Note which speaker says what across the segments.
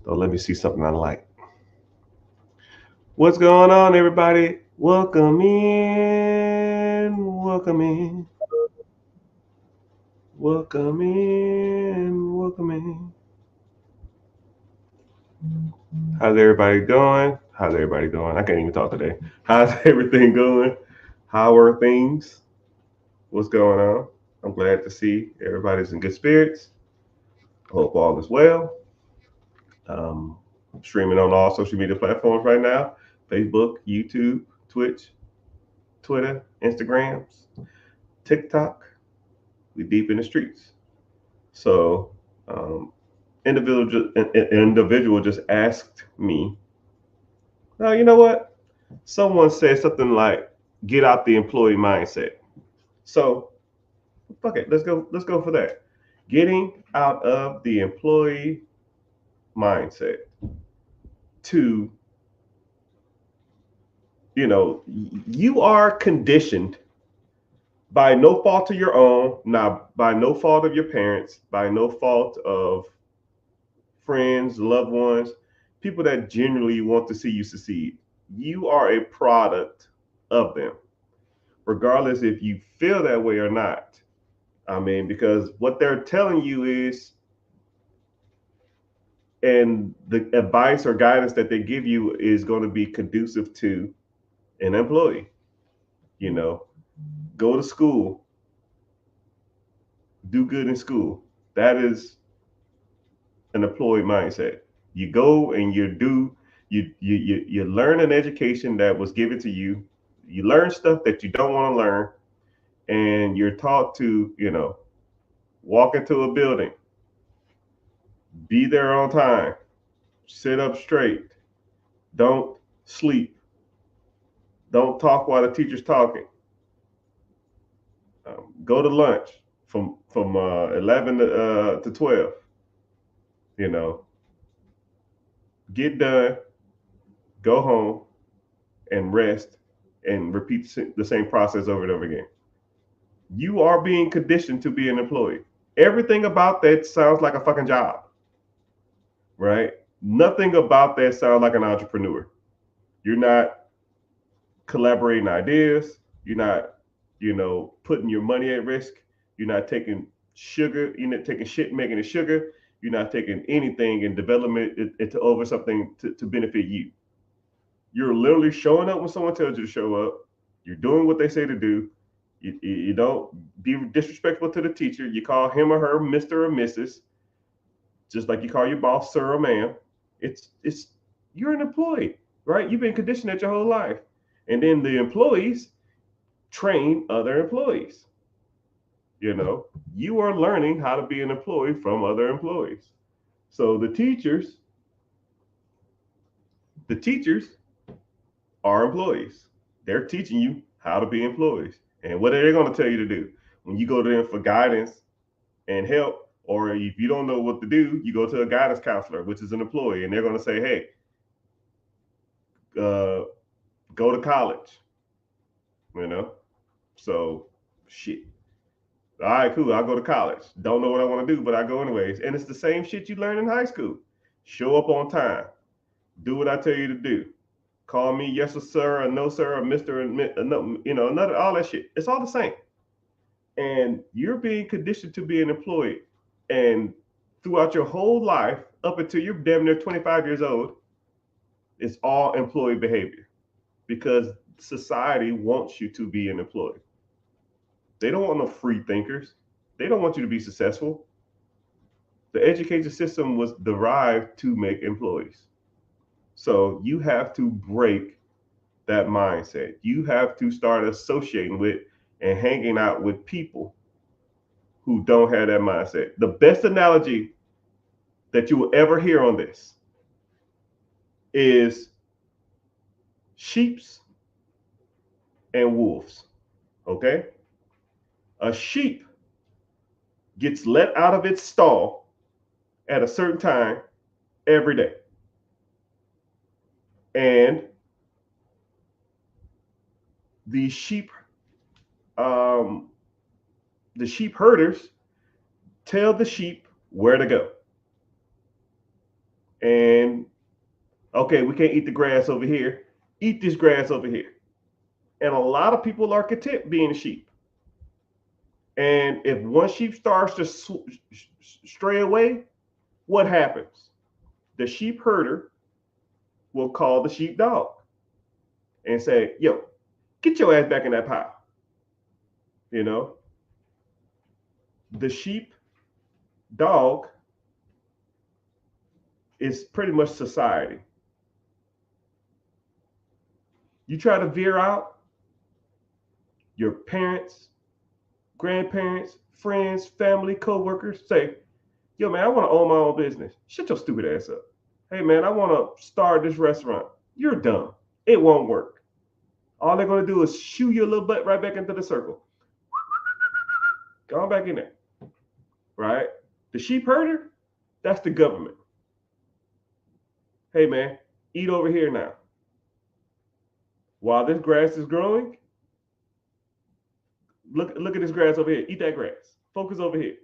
Speaker 1: So let me see something I like. What's going on, everybody? Welcome in. Welcome in. Welcome in. Welcome in. How's everybody doing? How's everybody doing? I can't even talk today. How's everything going? How are things? What's going on? I'm glad to see everybody's in good spirits. Hope all is well. Um, Streaming on all social media platforms right now: Facebook, YouTube, Twitch, Twitter, Instagrams, TikTok. We deep in the streets. So, um, individual just asked me, "Now you know what? Someone said something like, get out the employee mindset." So, fuck it. Let's go. Let's go for that. Getting out of the employee mindset to, you are conditioned by no fault of your own, not by no fault of your parents, by no fault of friends, loved ones, people that genuinely want to see you succeed. You are a product of them, regardless if you feel that way or not. I mean, because what they're telling you is, and the advice or guidance that they give you is going to be conducive to an employee. You know, go to school, do good in school. That is an employee mindset. You go and you learn an education that was given to you. You learn stuff that you don't want to learn, and you're taught to, walk into a building, be there on time, sit up straight, don't sleep, don't talk while the teacher's talking, go to lunch from 11 to 12. You know, get done, go home, and rest, and repeat the same process over and over again. You are being conditioned to be an employee. Everything about that sounds like a fucking job, right? Nothing about that sounds like an entrepreneur. You're not collaborating ideas. You're not, putting your money at risk. You're not taking sugar. You're not taking shit, making it sugar. You're not taking anything and developing it to over something to benefit you. You're literally showing up when someone tells you to show up. You're doing what they say to do. You don't be disrespectful to the teacher. You call him or her Mr. or Mrs., just like you call your boss sir or ma'am. It's you're an employee, right? You've been conditioned that your whole life. And then the employees train other employees. You know, you are learning how to be an employee from other employees. So the teachers are employees. They're teaching you how to be employees. And what are they going to tell you to do? When you go to them for guidance and help, or if you don't know what to do, you go to a guidance counselor, which is an employee, and they're going to say, hey, uh, go to college, you know? So, shit. All right, cool. I'll go to college. Don't know what I want to do, but I go anyways. And it's the same shit you learn in high school. Show up on time. Do what I tell you to do. Call me yes or sir or no sir or Mister and no, another all that shit. It's all the same. And you're being conditioned to be an employee. And throughout your whole life, up until you're damn near 25 years old, it's all employee behavior because society wants you to be an employee. They don't want no free thinkers. They don't want you to be successful. The education system was derived to make employees. So you have to break that mindset. You have to start associating with and hanging out with people who don't have that mindset. The best analogy that you will ever hear on this is sheeps and wolves. Okay? A sheep gets let out of its stall at a certain time every day. And the sheep um, the sheep herders tell the sheep where to go. And okay, we can't eat the grass over here. Eat this grass over here. And a lot of people are content being sheep. And if one sheep starts to stray away, what happens? The sheep herder will call the sheepdog and say, yo, get your ass back in that pile. You know, the sheep dog is pretty much society. You try to veer out, your parents, grandparents, friends, family, co-workers say, yo, man, I want to own my own business. Shut your stupid ass up. Hey, man, I want to start this restaurant. You're dumb. It won't work. All they're going to do is shoo your little butt right back into the circle. Go on back in there. Right? The sheep herder, that's the government. Hey, man, eat over here now. While this grass is growing, look at this grass over here. Eat that grass. Focus over here.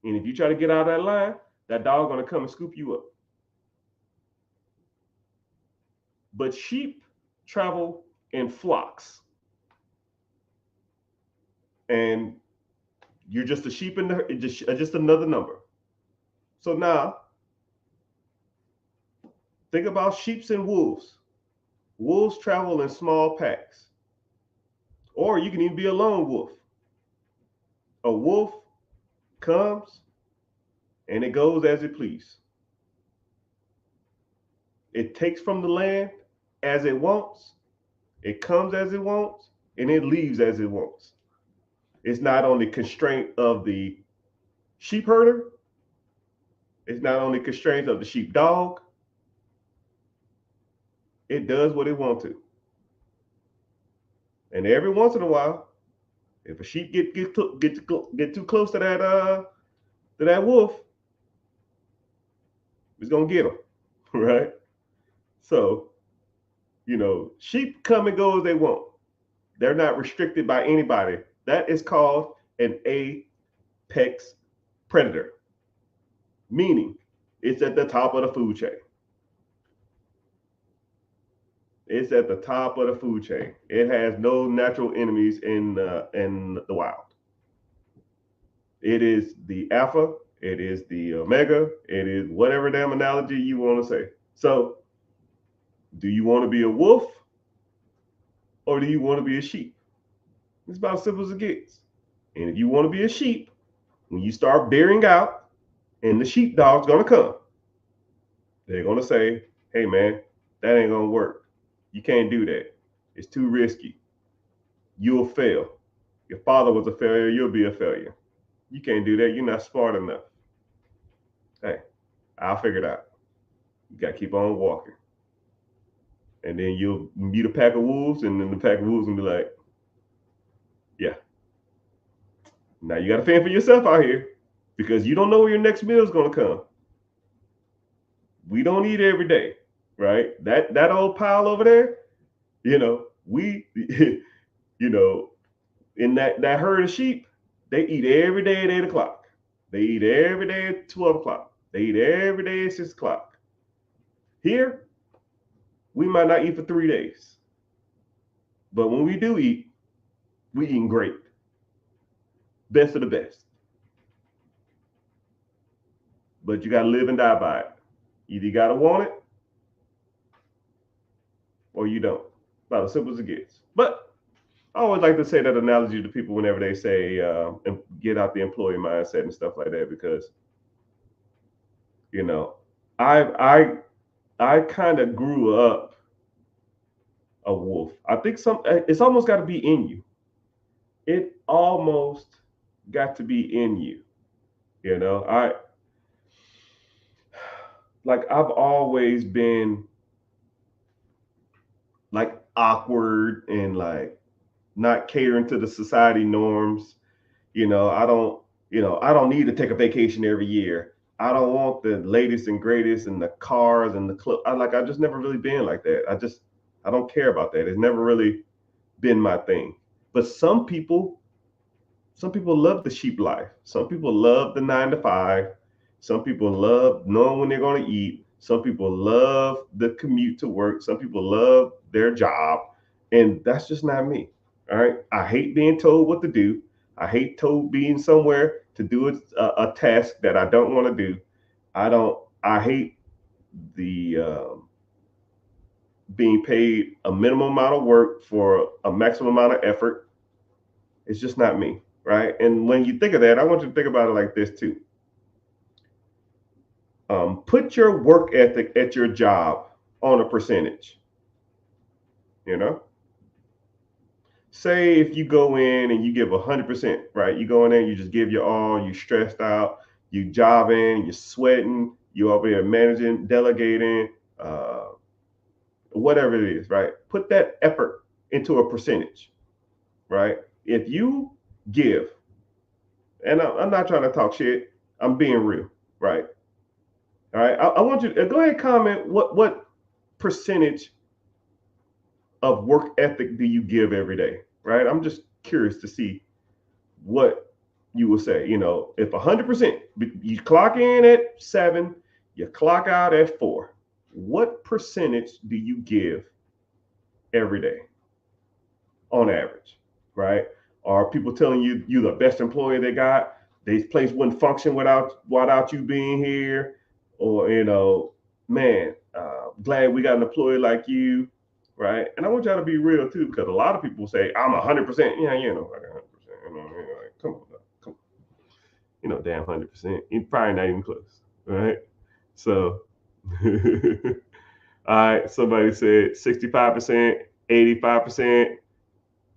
Speaker 1: And if you try to get out of that line, that dog gonna come and scoop you up. But sheep travel in flocks. And you're just a sheep in the just another number. So now think about sheep and wolves. Wolves travel in small packs. Or you can even be a lone wolf. A wolf comes and it goes as it please. It takes from the land as it wants, it comes as it wants, and it leaves as it wants. It's not only constraint of the sheep herder, it's not only constraints of the sheep dog, it does what it wants to. And every once in a while, if a sheep get too close to that wolf, it's gonna get him, right? So, sheep come and go as they want. They're not restricted by anybody. That is called an apex predator, meaning it's at the top of the food chain. It's at the top of the food chain. It has no natural enemies in the wild. It is the alpha. It is the omega. It is whatever damn analogy you want to say. So, do you want to be a wolf or do you want to be a sheep? It's about as simple as it gets. And if you want to be a sheep, when you start bearing out and the sheepdog's going to come, they're going to say, hey, man, that ain't going to work. You can't do that. It's too risky. You'll fail. Your father was a failure. You'll be a failure. You can't do that. You're not smart enough. Hey, I'll figure it out. You got to keep on walking. And then you'll meet a pack of wolves, and then the pack of wolves will be like, yeah. Now you got to fend for yourself out here because you don't know where your next meal is going to come. We don't eat every day, right? That old pile over there, we, in that herd of sheep, they eat every day at 8 o'clock. They eat every day at 12 o'clock. They eat every day at 6 o'clock. Here, we might not eat for 3 days. But when we do eat, we eating great. Best of the best. But you got to live and die by it. Either you got to want it or you don't. About as simple as it gets. But I always like to say that analogy to people whenever they say get out the employee mindset and stuff like that, because I kind of grew up a wolf. I think it's almost got to be in you. It almost got to be in you. I've always been like awkward and like not catering to the society norms. I don't need to take a vacation every year. I don't want the latest and greatest and the cars and the club. I just never really been like that. I don't care about that. It's never really been my thing. But some people love the sheep life. Some people love the 9 to 5. Some people love knowing when they're going to eat. Some people love the commute to work. Some people love their job. And that's just not me. All right. I hate being told what to do. I hate told being somewhere to do a task that I don't want to do. I hate the being paid a minimum amount of work for a maximum amount of effort. It's just not me. Right. And when you think of that, I want you to think about it like this too. Put your work ethic at your job on a percentage. You know, say if you go in and you give 100%, right? You go in there, you just give your all, you stressed out, you jobbing, you're sweating, you over here managing, delegating, uh, whatever it is, right? Put that effort into a percentage, right? If you give, and I'm not trying to talk shit, I'm being real, right? All right, I want you to go ahead and comment what percentage of work ethic do you give every day, right? I'm just curious to see what you will say. You know, if 100%, you clock in at 7, you clock out at 4, what percentage do you give every day on average, right? Are people telling you you're the best employee they got? This place wouldn't function without you being here, or man, glad we got an employee like you, right? And I want y'all to be real too, because a lot of people say I'm 100%. Yeah, like 100%. Like, come on, damn 100%. You're probably not even close, right? So, all right. Somebody said 65%, 85%.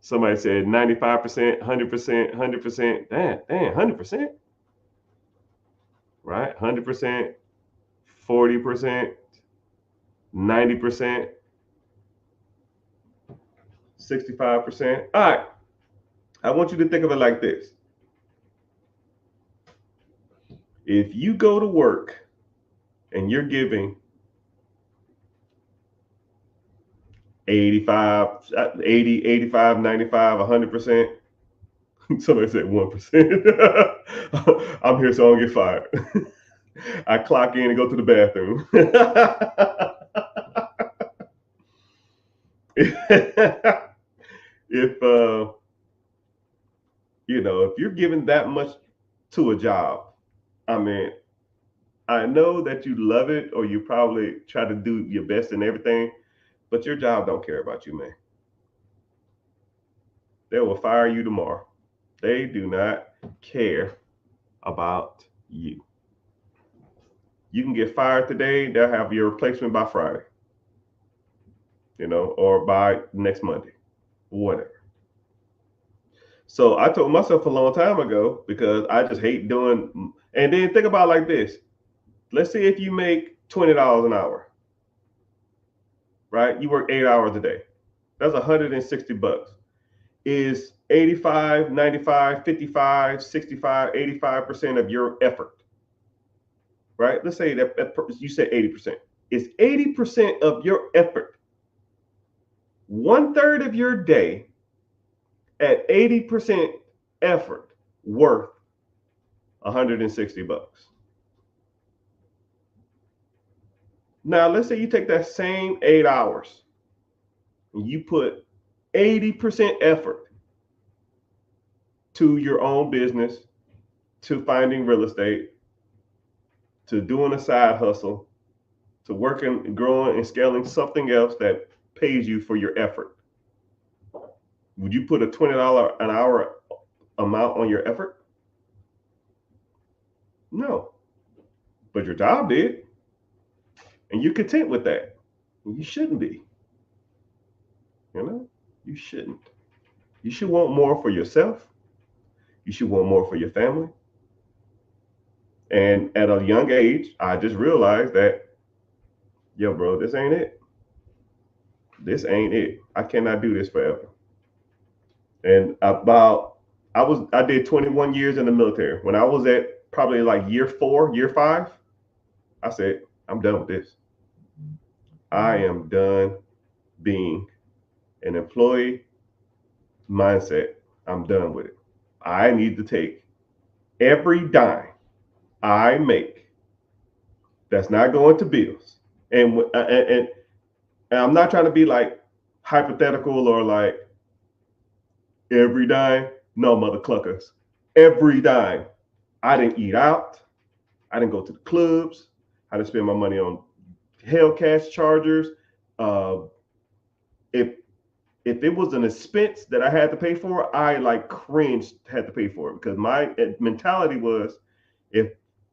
Speaker 1: Somebody said 95%, 100%, 100%. Damn, 100%, right? 100%, 40%, 90%, 65%. All right. I want you to think of it like this. If you go to work and you're giving 85, 80, 85, 95, 100%, somebody said 1%. I'm here so I don't get fired. I clock in and go to the bathroom. if if you're giving that much to a job, I mean, I know that you love it or you probably try to do your best in everything, but your job don't care about you, man. They will fire you tomorrow. They do not care about you. You can get fired today, they'll have your replacement by Friday, or by next Monday, whatever. So I told myself a long time ago, because I just hate doing, and then think about it like this. Let's say if you make $20 an hour, right? You work 8 hours a day. That's $160. Is 85, 95, 55, 65, 85% of your effort, right? Let's say that you said 80%. Is 80% of your effort, 1/3 of your day at 80% effort, worth $160? Now, let's say you take that same 8 hours and you put 80% effort to your own business, to finding real estate, to doing a side hustle, to working, growing, and scaling something else that pays you for your effort. Would you put a $20 an hour amount on your effort? No. But your job did. And you're content with that. You shouldn't be. You shouldn't. You should want more for yourself. You should want more for your family. And at a young age, I just realized that, yo, bro, this ain't it. This ain't it. I cannot do this forever. And I did 21 years in the military. When I was at probably like year 4, year 5, I said, I'm done with this. I am done being an employee mindset. I'm done with it. I need to take every dime I make That's not going to bills. And I'm not trying to be like hypothetical or like every dime. No, mother cluckers. Every dime. I didn't eat out. I didn't go to the clubs. I didn't spend my money on Hellcat chargers. Uh, if if it was an expense that I had to pay for, I like cringed had to pay for it because my mentality was, if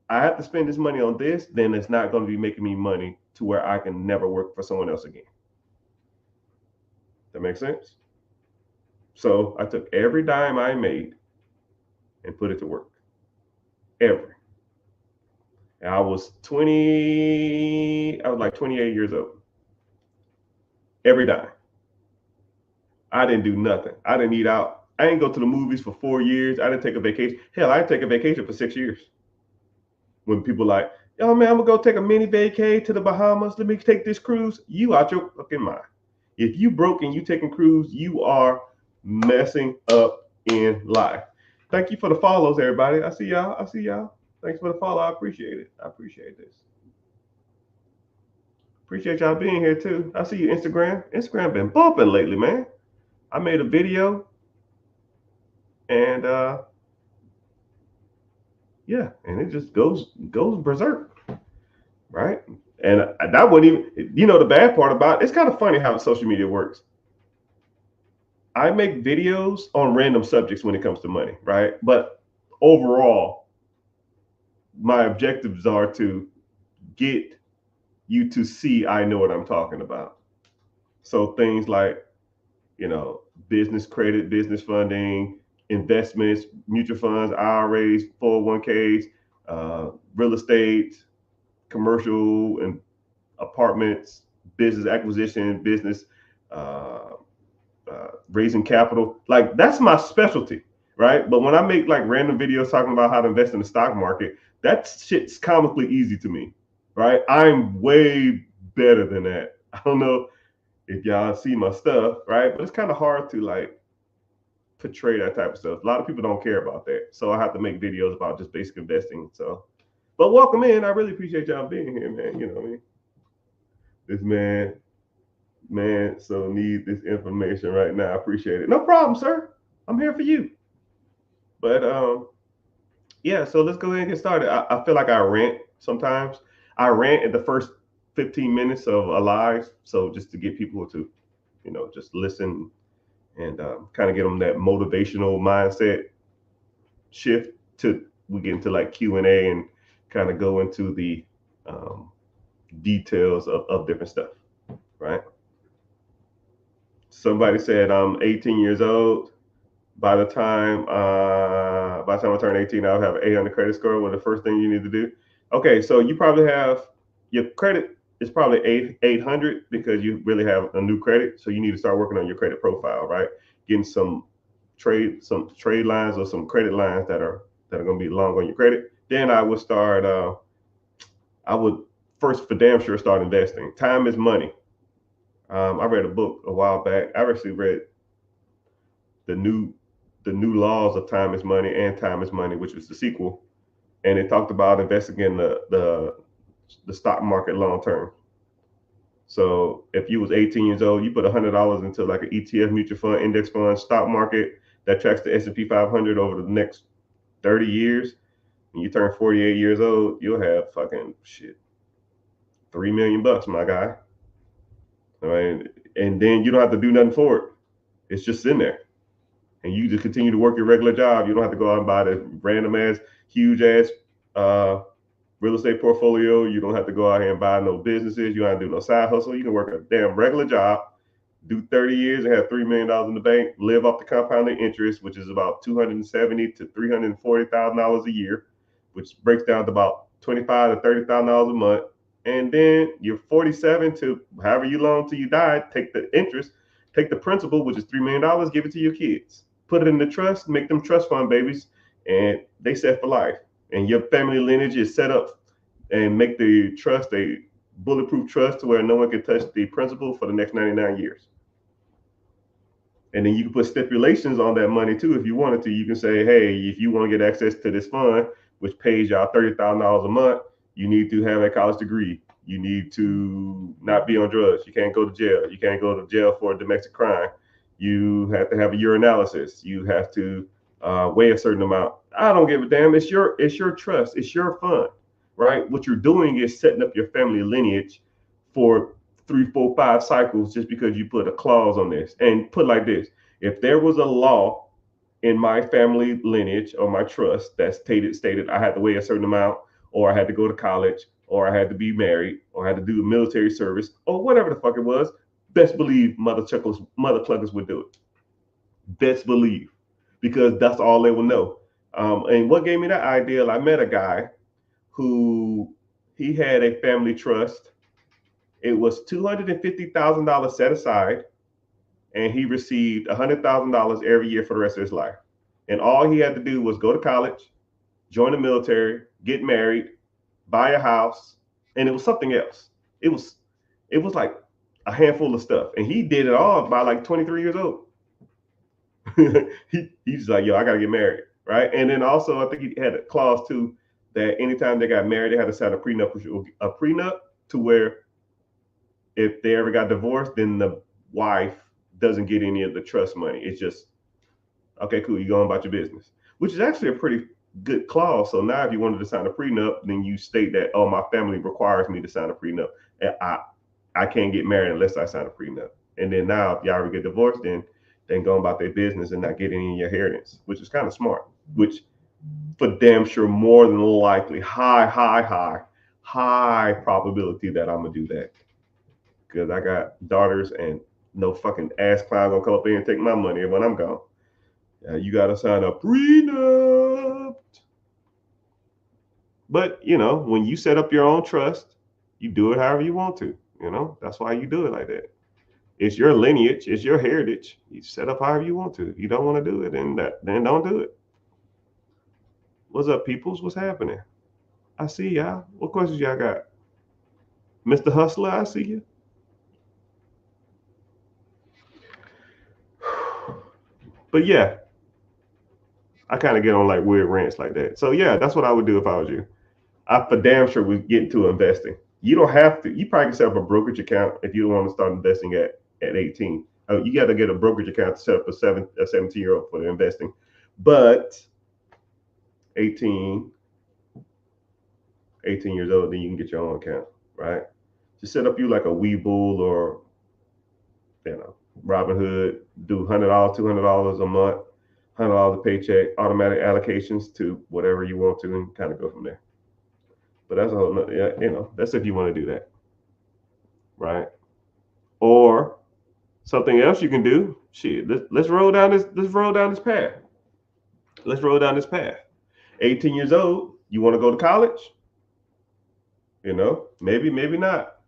Speaker 1: I have to spend this money on this, then it's not going to be making me money to where I can never work for someone else again. That makes sense? So I took every dime I made and put it to work. Every. And I was like 28 years old. Every dime. I didn't do nothing. I didn't eat out. I didn't go to the movies for 4 years. I didn't take a vacation. Hell, I didn't take a vacation for 6 years. When people like, yo, man, I'm gonna go take a mini vacay to the Bahamas. Let me take this cruise. You out your fucking mind. If you broke and you taking cruise, you are messing up in life. Thank you for the follows, everybody. I see y'all. Thanks for the follow. I appreciate it. I appreciate this. Appreciate y'all being here too. I see you, Instagram. Instagram been bumping lately, man. I made a video and yeah, and it just goes berserk, right? And that wouldn't even, the bad part about it, it's kind of funny how social media works. I make videos on random subjects when it comes to money, right? But overall, my objectives are to get you to see I know what I'm talking about. So things like, business credit, business funding, investments, mutual funds, IRAs, 401ks, real estate, commercial and apartments, business acquisition, business raising capital. Like that's my specialty, right? But when I make like random videos talking about how to invest in the stock market, that shit's comically easy to me, right? I'm way better than that. I don't know if y'all see my stuff, right? But it's kind of hard to like portray that type of stuff. A lot of people don't care about that. So I have to make videos about just basic investing. So, but welcome in. I really appreciate y'all being here, man. You know what I mean? This man, so need this information right now. I appreciate it. No problem, sir. I'm here for you. But yeah, so let's go ahead and get started. I feel like I rant sometimes. I rant at the first 15 minutes of a live. So just to get people to, just listen and kind of get them that motivational mindset shift to we get into like Q&A and kind of go into the details of different stuff, right? Somebody said I'm 18 years old. By the time I turn 18, I'll have an 800 credit score. What the first thing you need to do? Okay, so you probably have your credit is probably 800 because you really have a new credit. So you need to start working on your credit profile, right? Getting some trade lines or some credit lines that are going to be long on your credit. Then I would start. I would first for damn sure start investing. Time is money. I read a book a while back. I actually read the new laws of time is money and time is money, which was the sequel, and it talked about investing in the stock market long term. So if you was 18 years old, you put $100 into like an ETF, mutual fund, index fund, stock market that tracks the S&P 500 over the next 30 years. When you turn 48 years old, you'll have fucking shit, $3 million, my guy. I mean, and then you don't have to do nothing for it. It's just in there. And you just continue to work your regular job. You don't have to go out and buy the random ass, huge ass real estate portfolio. You don't have to go out here and buy no businesses. You don't have to do no side hustle. You can work a damn regular job, do 30 years and have $3 million in the bank, live off the compounding interest, which is about $270,000 to $340,000 a year, which breaks down to about $25,000 to $30,000 a month. And then you're 47 to however you long till you die, take the interest, take the principal, which is $3 million, give it to your kids. Put it in the trust, make them trust fund babies, and they set for life. And your family lineage is set up and make the trust a bulletproof trust to where no one can touch the principal for the next 99 years. And then you can put stipulations on that money too if you wanted to. You can say, hey, if you want to get access to this fund, which pays y'all $30,000 a month, You need to have a college degree. You need to not be on drugs. You can't go to jail. You can't go to jail for domestic crime. You have to have a urinalysis. You have to weigh a certain amount. I don't give a damn. It's your trust. It's your fund, right? What you're doing is setting up your family lineage for 3, 4, 5 cycles just because you put a clause on this. And put like this: if there was a law in my family lineage or my trust that stated I had to weigh a certain amount, or I had to go to college, or I had to be married, or I had to do military service, or whatever the fuck it was, best believe mother cluckers would do it. Best believe, because that's all they will know. And what gave me that idea? I met a guy who he had a family trust. It was $250,000 set aside, and he received $100,000 every year for the rest of his life. And all he had to do was go to college, join the military, get married, buy a house, and it was something else. It was like a handful of stuff, and he did it all by like 23 years old. He's like, yo, I gotta get married, right? And then also, I think he had a clause too that anytime they got married, they had to sign a prenup to where if they ever got divorced, then the wife doesn't get any of the trust money. It's just okay, cool, you going about your business, which is actually a pretty good clause. So now, if you wanted to sign a prenup, then you state that, oh, my family requires me to sign a prenup, and I can't get married unless I sign a prenup. And then now, if y'all ever get divorced, then going about their business and not getting any inheritance, which is kind of smart. Which, for damn sure, more than likely, high probability that I'm gonna do that because I got daughters and no fucking ass clown gonna come up here and take my money when I'm gone. You gotta sign a prenup. But when you set up your own trust, you do it however you want to. That's why you do it like that. It's your lineage, it's your heritage. You set up however you want to. If you don't want to do it, then don't do it. What's up, peoples? What's happening? I see y'all. What questions y'all got? Mr. Hustler, I see you. But yeah, I kind of get on like weird rants like that. So yeah, that's what I would do if I was you. I for damn sure would get into investing. You don't have to. You probably can set up a brokerage account if you don't want to start investing at 18. You got to get a brokerage account to set up a 17-year-old for the investing. But 18, 18 years old, then you can get your own account, right? Just set up you like a Webull or Robinhood. Do $100, $200 a month, $100 a paycheck, automatic allocations to whatever you want to, and kind of go from there. But that's a whole nother, that's if you want to do that, right? Or something else you can do. Shit, let's roll down this. Let's roll down this path. Let's roll down this path. 18 years old, you want to go to college? Maybe, maybe not.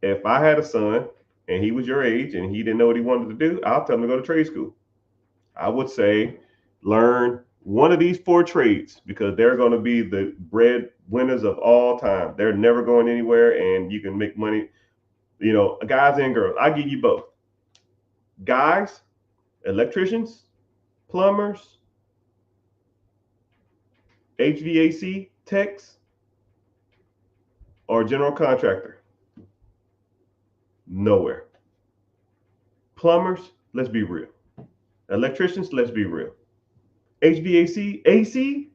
Speaker 1: If I had a son and he was your age and he didn't know what he wanted to do, I'll tell him to go to trade school. I would say learn one of these 4 trades because they're going to be the bread winners of all time. They're never going anywhere, and you can make money. Guys and girls. I give you both. Guys, electricians, plumbers, HVAC techs, or general contractor. Nowhere. Plumbers, let's be real. Electricians, let's be real. HVAC, AC,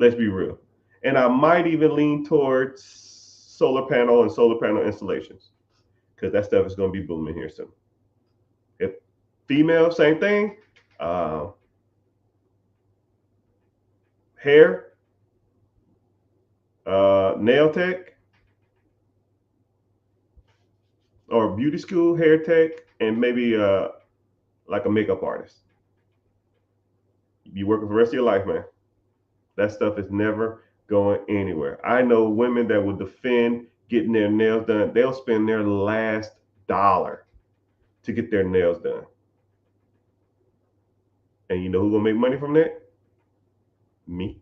Speaker 1: let's be real. And I might even lean towards solar panel and solar panel installations because that stuff is going to be booming here soon. If female, same thing. Hair, nail tech, or beauty school, hair tech, and maybe like a makeup artist. You working for the rest of your life, man. That stuff is never going anywhere. I know women that will defend getting their nails done. They'll spend their last dollar to get their nails done. And you know who's gonna make money from that? Me.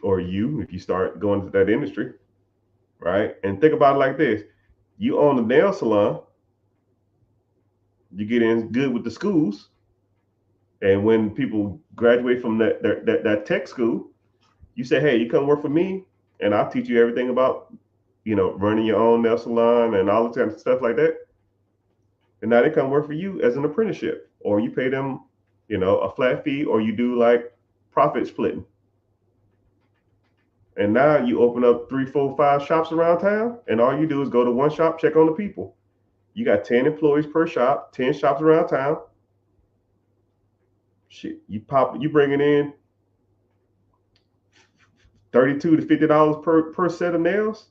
Speaker 1: Or you, if you start going to that industry, right? And think about it like this. You own a nail salon, you get in good with the schools, and when people graduate from that tech school, you say, hey, you come work for me, and I'll teach you everything about, running your own nail salon and all the kind of stuff like that. And now they come work for you as an apprenticeship, or you pay them, a flat fee, or you do like profit splitting. And now you open up 3, 4, 5 shops around town, and all you do is go to one shop, check on the people. You got 10 employees per shop, 10 shops around town. Shit, you bringing in $32 to $50 per set of nails.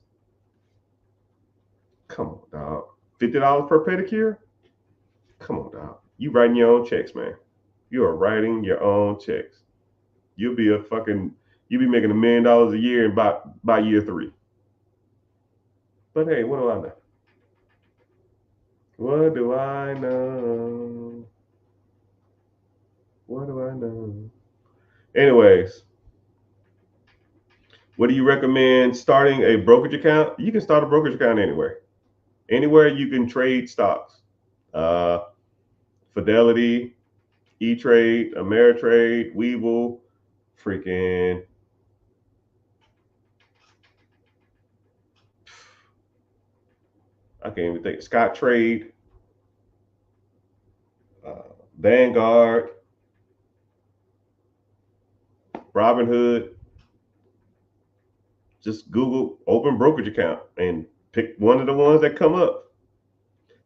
Speaker 1: Come on, dog. $50 per pedicure. Come on, dog. You writing your own checks, man. You are writing your own checks. You'll be making $1 million a year by year 3. But hey, what do I know? What do I know? What do I know? Anyways, what do you recommend starting a brokerage account? You can start a brokerage account anywhere. Anywhere you can trade stocks. Fidelity, E-Trade, Ameritrade, Webull, freaking I can't even think. Scottrade, Vanguard, Robinhood. Just Google open brokerage account and pick one of the ones that come up.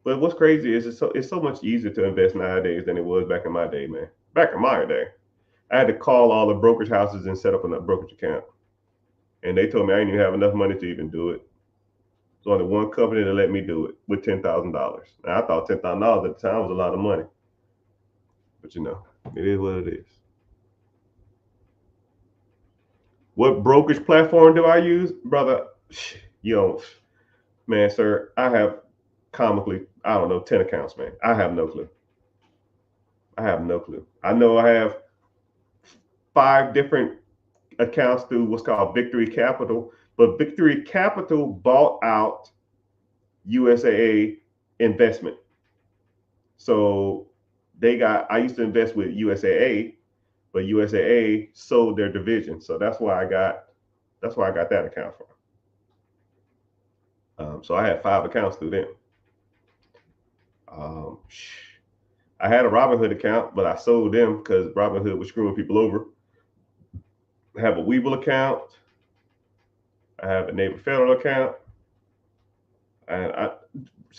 Speaker 1: But what's crazy is it's so much easier to invest nowadays than it was back in my day, man. Back in my day, I had to call all the brokerage houses and set up a brokerage account, and they told me I didn't even have enough money to even do it. There's only one company that let me do it with $10,000. Now I thought $10,000 at the time was a lot of money, but it is what it is. What brokerage platform do I use, brother? You don't, man, sir. I have comically, I don't know, 10 accounts, man. I have no clue. I have no clue. I know I have 5 different accounts through what's called Victory Capital, but Victory Capital bought out USAA Investment. So I used to invest with USAA, but USAA sold their division. So that's why I got that account from. So I had 5 accounts through them. I had a Robinhood account, but I sold them because Robinhood was screwing people over. I have a Webull account. I have a Neighbor Federal account. And I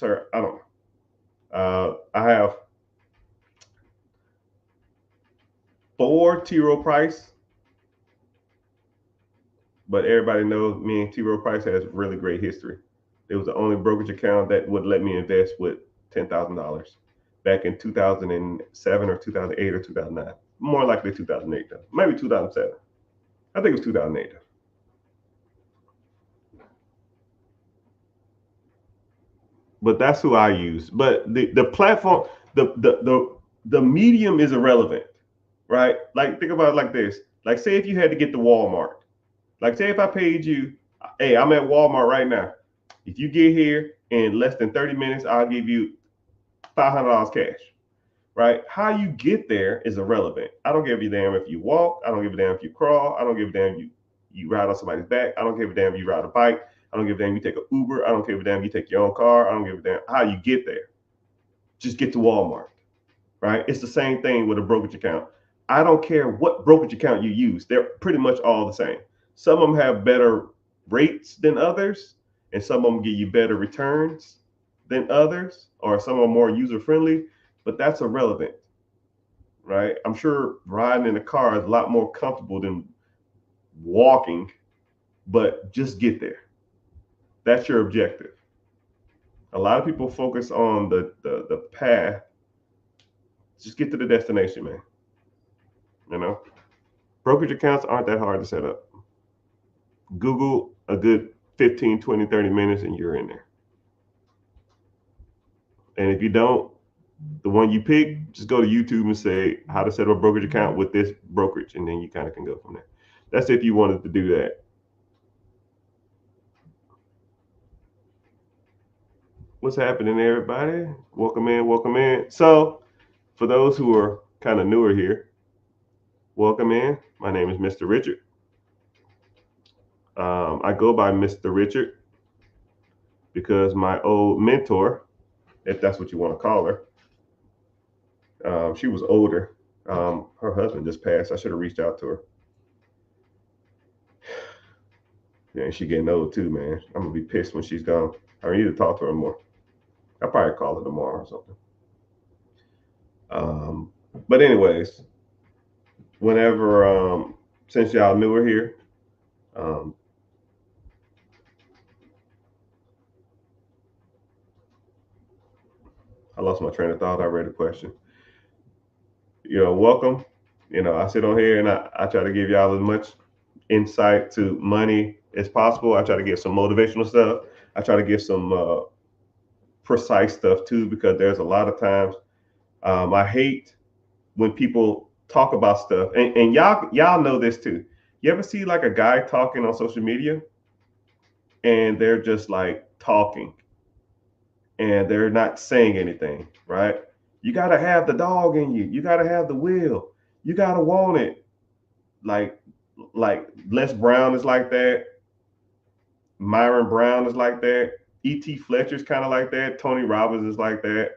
Speaker 1: don't know. I have 4 T. Rowe Price, but everybody knows me and T. Rowe Price has really great history. It was the only brokerage account that would let me invest with $10,000 back in 2007 or 2008 or 2009. More likely 2008 though. Maybe 2007. I think it was 2008 though. But that's who I use. But the platform, the medium is irrelevant, right? Like think about it like this. Like say if you had to get to Walmart. Like say if I paid you, hey, I'm at Walmart right now. If you get here in less than 30 minutes, I'll give you $500 cash. Right? How you get there is irrelevant. I don't give a damn if you walk. I don't give a damn if you crawl. I don't give a damn if you ride on somebody's back. I don't give a damn if you ride a bike. I don't give a damn if you take an Uber. I don't give a damn if you take your own car. I don't give a damn how you get there. Just get to Walmart. Right? It's the same thing with a brokerage account. I don't care what brokerage account you use. They're pretty much all the same. Some of them have better rates than others, and some of them give you better returns than others, or some are more user friendly, but that's irrelevant, right? I'm sure riding in a car is a lot more comfortable than walking, but just get there. That's your objective. A lot of people focus on the path. Just get to the destination, man. Brokerage accounts aren't that hard to set up. Google a good 15, 20, 30 minutes and you're in there. And if you don't, the one you pick, just go to YouTube and say how to set up a brokerage account with this brokerage, and then you kind of can go from there. That's if you wanted to do that. What's happening, everybody? Welcome in, welcome in. So, for those who are kind of newer here, welcome in. My name is Mr. Richard. I go by Mr. Richard because my old mentor, if that's what you want to call her, she was older. Her husband just passed. I should have reached out to her. Yeah, she getting old too, man. I'm gonna be pissed when she's gone. I need to talk to her more. I'll probably call her tomorrow or something. Um, but anyways, whenever since y'all knew her here, um, I lost my train of thought. I read the question. Welcome. I sit on here and I try to give y'all as much insight to money as possible. I try to give some motivational stuff. I try to give some precise stuff too, because there's a lot of times I hate when people talk about stuff, and y'all know this too. You ever see like a guy talking on social media, and they're just like talking, and they're not saying anything, right? You gotta have the dog in you. You gotta have the will. You gotta want it. Like like Les Brown is like that. Myron Brown is like that. E.T. Fletcher's kind of like that. Tony Robbins is like that.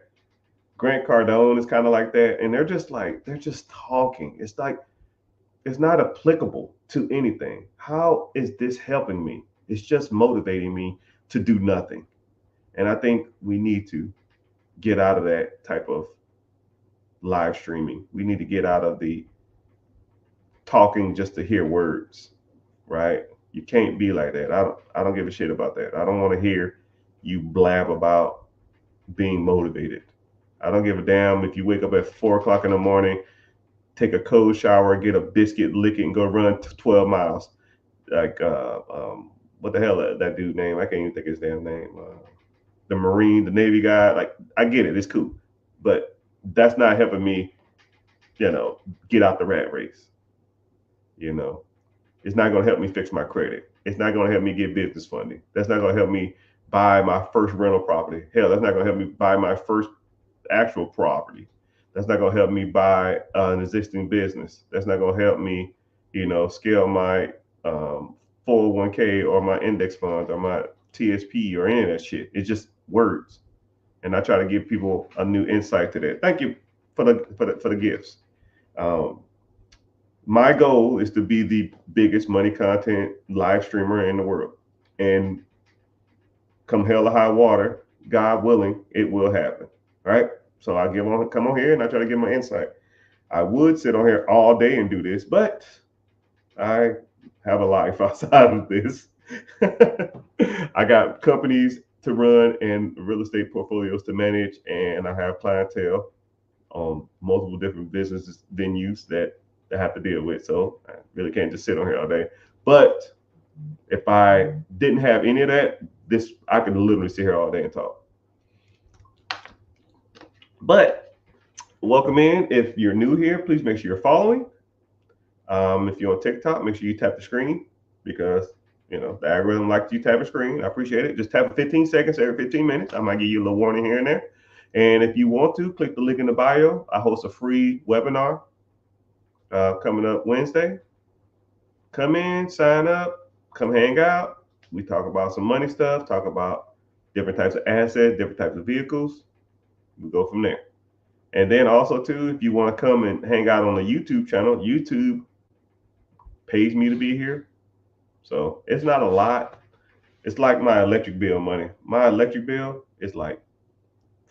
Speaker 1: Grant Cardone is kind of like that. And they're just talking. It's like, it's not applicable to anything. How is this helping me? It's just motivating me to do nothing. And I think we need to get out of that type of live streaming. We need to get out of the talking just to hear words, right? You can't be like that. I don't give a shit about that. I don't want to hear you blab about being motivated. I don't give a damn if you wake up at 4 o'clock in the morning, take a cold shower, get a biscuit, lick it, and go run 12 miles. Like, what the hell that dude name? I can't even think of his damn name. The Marine, the Navy guy. Like, I get it, it's cool, but that's not helping me, get out the rat race. You know, it's not going to help me fix my credit. It's not going to help me get business funding. That's not going to help me buy my first rental property. Hell, that's not going to help me buy my first actual property. That's not going to help me buy an existing business. That's not going to help me, scale my 401k or my index funds or my TSP or any of that shit. It's just words. And I try to give people a new insight to that. Thank you for the gifts. Um, my goal is to be the biggest money content live streamer in the world. And come hell or high water, God willing, it will happen. Right? So I come on here and I try to give my insight. I would sit on here all day and do this, but I have a life outside of this. I got companies to run and real estate portfolios to manage, and I have clientele on multiple different business venues that I have to deal with. So I really can't just sit on here all day. But if I didn't have any of that, I could literally sit here all day and talk. But welcome in. If you're new here, please make sure you're following. If you're on TikTok, make sure you tap the screen, because the algorithm likes you tap a screen. I appreciate it. Just tap it 15 seconds every 15 minutes. I might give you a little warning here and there. And if you want to, click the link in the bio. I host a free webinar coming up Wednesday. Come in, sign up, come hang out. We talk about some money stuff, talk about different types of assets, different types of vehicles. We go from there. And then also too, if you want to come and hang out on the YouTube channel, YouTube pays me to be here. So it's not a lot. It's like my electric bill money. My electric bill is like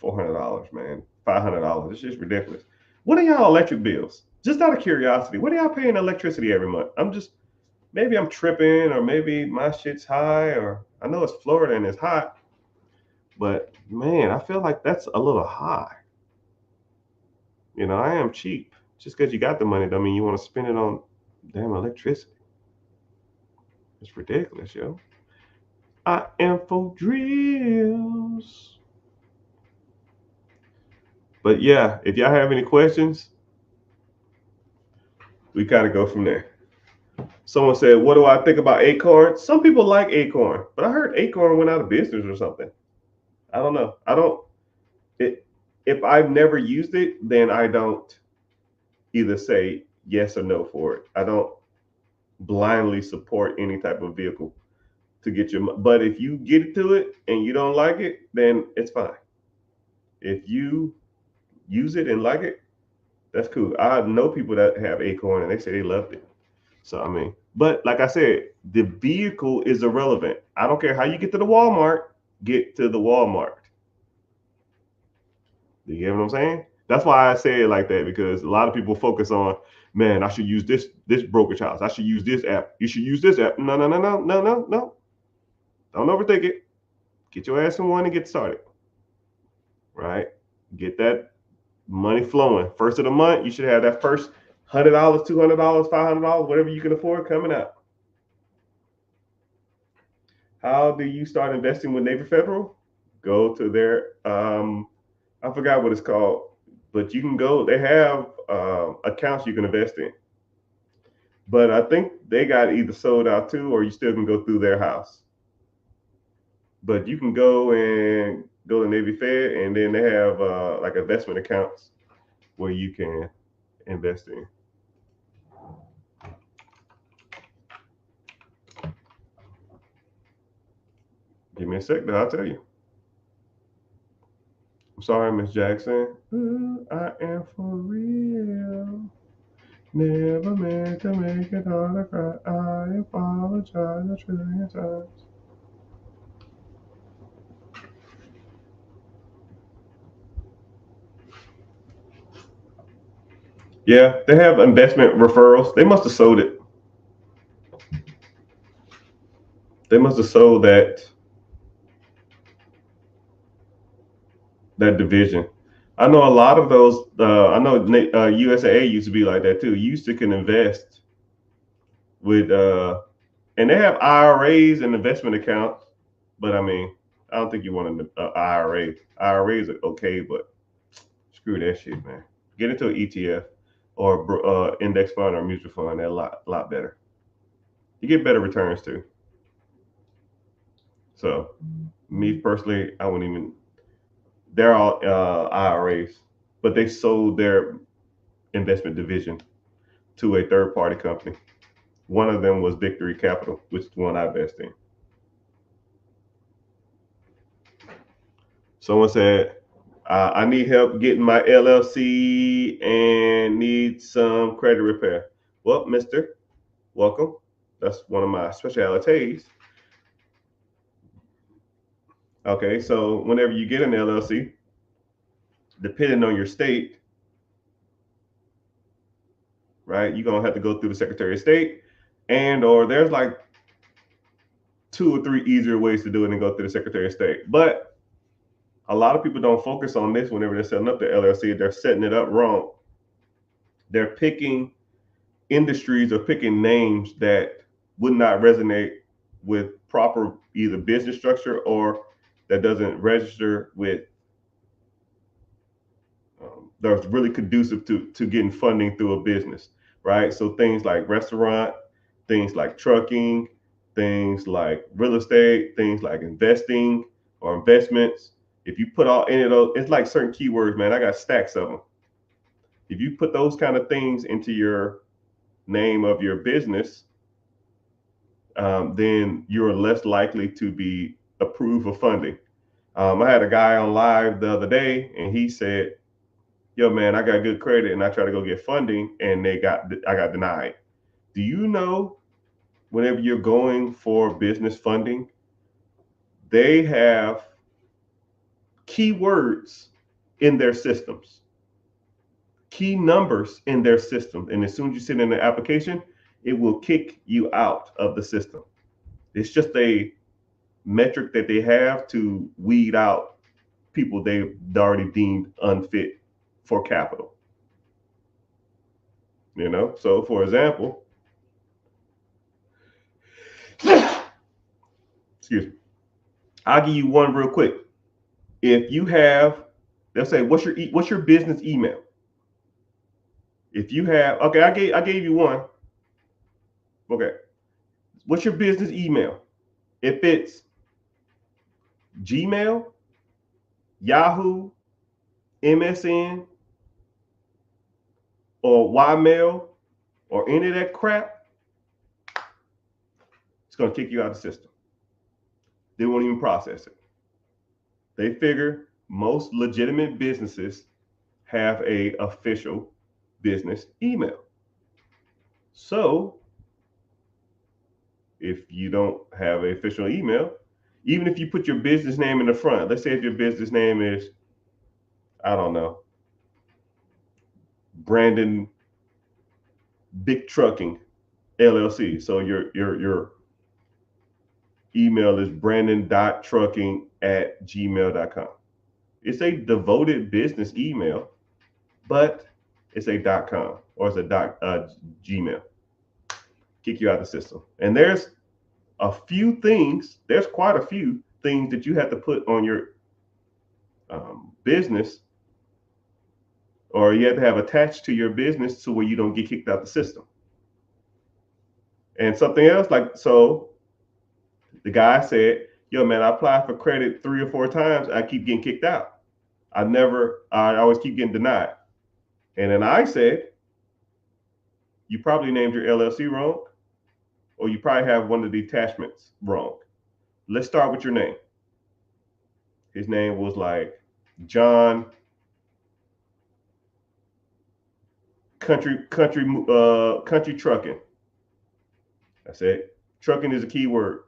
Speaker 1: $400, man. $500. It's just ridiculous. What are y'all electric bills? Just out of curiosity, what are y'all paying electricity every month? Maybe I'm tripping, or maybe my shit's high, or I know it's Florida and it's hot, but man, I feel like that's a little high. I am cheap. Just because you got the money don't mean you want to spend it on damn electricity. It's ridiculous, yo. I am for drills. But yeah, if y'all have any questions, we kind of go from there. Someone said, what do I think about Acorn? Some people like Acorn, but I heard Acorn went out of business or something. I don't know. If I've never used it, then I don't either say yes or no for it. I don't blindly support any type of vehicle to get your. But if you get to it and you don't like it, then it's fine. If you use it and like it, that's cool. I know people that have Acorn and they say they loved it. So I mean, but like I said, the vehicle is irrelevant. I don't care how you get to the Walmart. Get to the Walmart. You get what I'm saying? That's why I say it like that, because a lot of people focus on, man, I should use this brokerage house. I should use this app. You should use this app. No, no, no, no, no, no, no. Don't overthink it. Get your ass in one and get started. Right? Get that money flowing. First of the month, you should have that first $100, $200, $500, whatever you can afford coming out. How do you start investing with Navy Federal? Go to their I forgot what it's called, but you can go. They have accounts you can invest in. But I think they got either sold out too, or you still can go through their house. But you can go to Navy Fed, and then they have like investment accounts where you can invest in. Give me a sec, though. I'll tell you. I'm sorry, Miss Jackson. Ooh, I am for real. Never meant to make it all a cry. I apologize a trillion times. Yeah, they have investment referrals. They must have sold it. They must have sold that division. I know a lot of those. I know USAA used to be like that too. You used to can invest with, and they have IRAs and investment accounts. But I mean, I don't think you want an IRA. IRAs are okay, but screw that shit, man. Get into an ETF or index fund or mutual fund. They're a lot better. You get better returns too. So, me personally, I wouldn't even. They're all IRAs, but they sold their investment division to a third party company. One of them was Victory Capital, which is the one I invest in. Someone said, I need help getting my LLC and need some credit repair. Well, mister, welcome. That's one of my specialities. Okay, so whenever you get an LLC, depending on your state, right, you're gonna have to go through the Secretary of State, and or there's like 2 or 3 easier ways to do it and go through the Secretary of State. But a lot of people don't focus on this whenever they're setting up their LLC. They're setting it up wrong. They're picking industries or picking names that would not resonate with proper either business structure or that doesn't register with that's really conducive to getting funding through a business, right? So things like restaurant, things like trucking, things like real estate, things like investing or investments. If you put all any of those, it's like certain keywords, man. I got stacks of them. If you put those kind of things into your name of your business, then you're less likely to be approved for funding. I had a guy on live the other day, and he said, "Yo, man, I got good credit, and I try to go get funding, and I got denied." Do you know whenever you're going for business funding, they have keywords in their systems, key numbers in their system, and as soon as you send in the application, it will kick you out of the system. It's just a metric that they have to weed out people they already deemed unfit for capital. So for example, excuse me, I'll give you one real quick. If you have, they'll say, what's your business email? If you have, okay, I gave you one. Okay, what's your business email? If it's Gmail, Yahoo, MSN, or Ymail, or any of that crap, it's gonna kick you out of the system. they won't even process it. They figure most legitimate businesses have a official business email. So if you don't have an official email, even if you put your business name in the front, let's say if your business name is, I don't know, Brandon Big Trucking LLC. So your email is brandon.trucking@gmail.com. It's a devoted business email, but it's a .com or it's a Gmail. Kick you out of the system. And there's quite a few things that you have to put on your business, or you have to have attached to your business so where you don't get kicked out the system. And something else, like, so the guy said, yo, man, I applied for credit 3 or 4 times. I keep getting kicked out. I always keep getting denied. And then I said, you probably named your LLC wrong, or you probably have one of the attachments wrong. Let's start with your name. His name was like John Country Trucking. I said, trucking is a key word.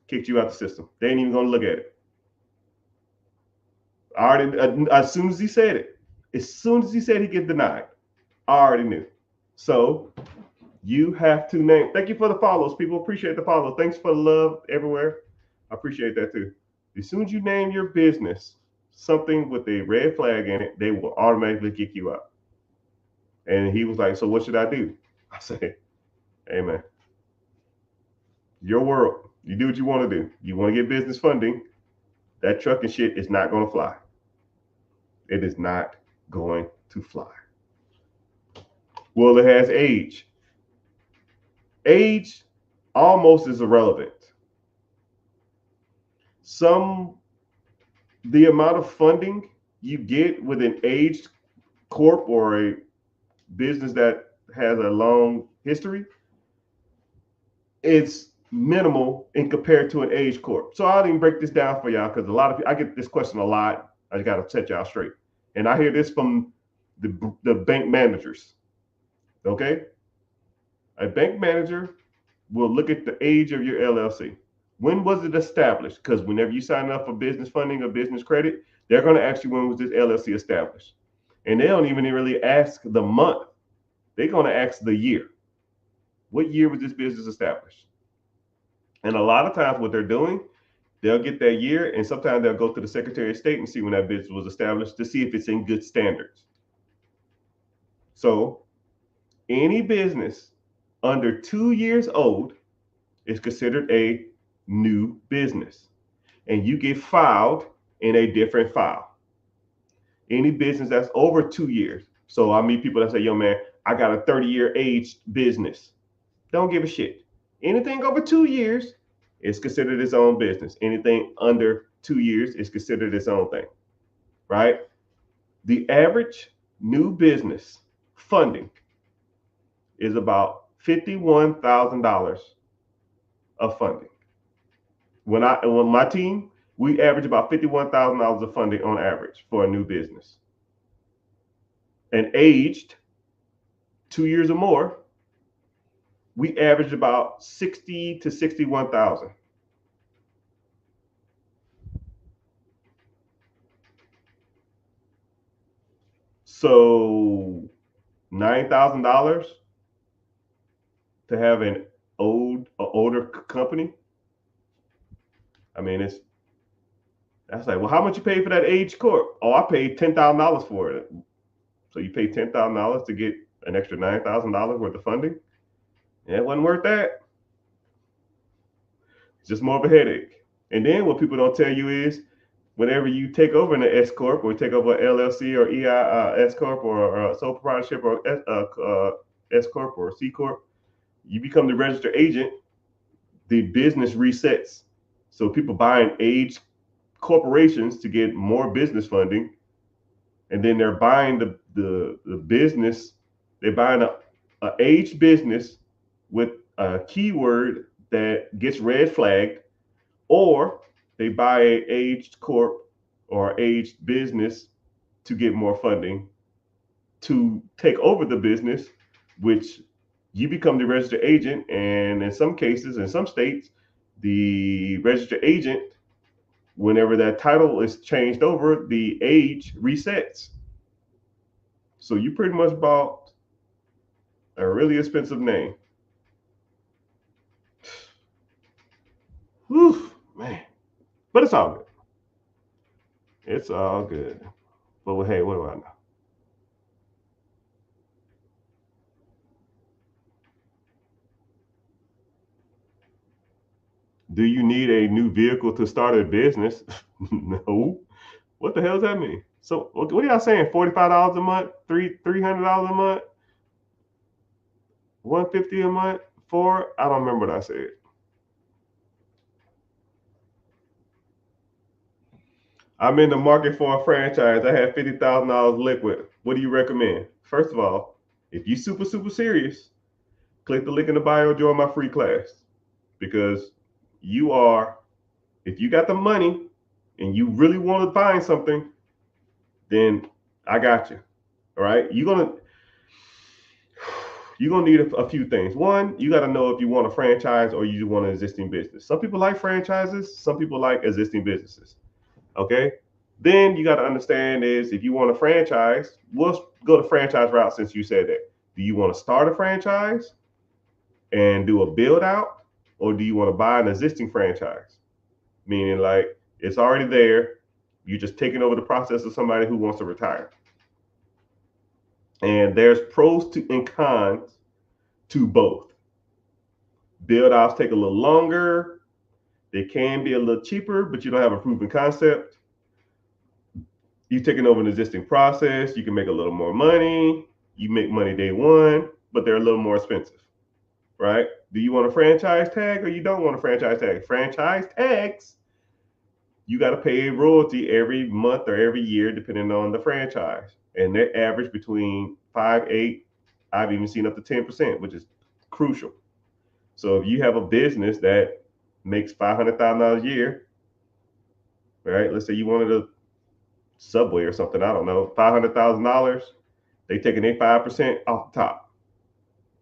Speaker 1: Kicked you out the system. They ain't even gonna look at it. I already, as soon as he said it, as soon as he said he get denied, I already knew. So you have to name. Thank you for the follows, people. Appreciate the follow. Thanks for the love everywhere. I appreciate that too. As soon as you name your business something with a red flag in it, they will automatically kick you out. And he was like, so what should I do? I said, hey man, your world. You do what you want to do. You want to get business funding. That trucking shit is not going to fly. It is not going to fly. Well, it has age. Age almost is irrelevant. The amount of funding you get with an aged corp or a business that has a long history, it's minimal in compared to an age corp. So I'll even break this down for y'all because a lot of people, I get this question a lot. I got to set y'all straight. And I hear this from the bank managers. Okay? A bank manager will look at the age of your LLC. When was it established? Because whenever you sign up for business funding or business credit, they're going to ask you when was this LLC established. And they don't even really ask the month. They're going to ask the year. What year was this business established? And a lot of times what they're doing, they'll get that year, and sometimes they'll go to the Secretary of State and see when that business was established to see if it's in good standards. So any business under 2 years old is considered a new business, and you get filed in a different file. Any business that's over 2 years. So I meet people that say, yo, man, I got a 30-year aged business. Don't give a shit. Anything over 2 years is considered its own business. Anything under 2 years is considered its own thing, right? The average new business funding is about $51,000 of funding. When my team, we average about $51,000 of funding on average for a new business. And aged 2 years or more, we average about 60 to 61,000. So $9,000 to have an older company. I mean, that's like, well, how much you pay for that age corp? Oh, I paid $10,000 for it. So you pay $10,000 to get an extra $9,000 worth of funding? Yeah, it wasn't worth that. It's just more of a headache. And then what people don't tell you is, whenever you take over an S corp or take over an LLC or S corp or sole proprietorship or S corp or C corp, you become the registered agent. The business resets. So people buying aged corporations to get more business funding, and then they're buying the business. They're buying a aged business with a keyword that gets red flagged, or They buy a aged corp or aged business to get more funding to take over the business, which you become the registered agent. And in some cases, in some states, the registered agent, whenever that title is changed over, the age resets. So you pretty much bought a really expensive name. Whew, man. But it's all good. It's all good. But hey, what do I know? Do you need a new vehicle to start a business? No. What the hell does that mean? So what are y'all saying? $45 a month, $300 a month, 150 a month, for I don't remember what I said. I'm in the market for a franchise. I have $50,000 liquid. What do you recommend? First of all, if you super serious, click the link in the bio, join my free class. Because you are, if you got the money and you really want to find something, then I got you. All right. You're gonna need a few things. One, you got to know if you want a franchise or you want an existing business. Some people like franchises, some people like existing businesses. Okay. Then you got to understand is if you want a franchise, we'll go the franchise route since you said that. Do you want to start a franchise and do a build out, or do you want to buy an existing franchise? Meaning like it's already there, you're just taking over the process of somebody who wants to retire. And there's pros to and cons to both. Build outs take a little longer. They can be a little cheaper, but you don't have a proven concept. You're taking over an existing process. You can make a little more money. You make money day one, but they're a little more expensive, right? Do you want a franchise tag or you don't want a franchise tag? Franchise tags, you got to pay a royalty every month or every year, depending on the franchise. And they average between 5, 8, I've even seen up to 10%, which is crucial. So if you have a business that makes $500,000 a year, right? Let's say you wanted a Subway or something, I don't know, $500,000, they taking their 5% off the top.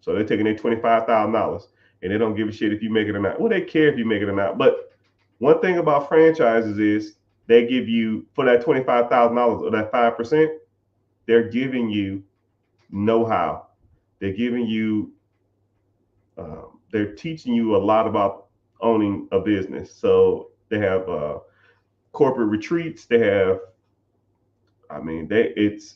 Speaker 1: So they're taking their $25,000 and they don't give a shit if you make it or not. Well, they care if you make it or not. But one thing about franchises is they give you, for that $25,000 or that 5%, they're giving you know-how. They're giving you, they're teaching you a lot about owning a business. So they have corporate retreats. They have, I mean, it's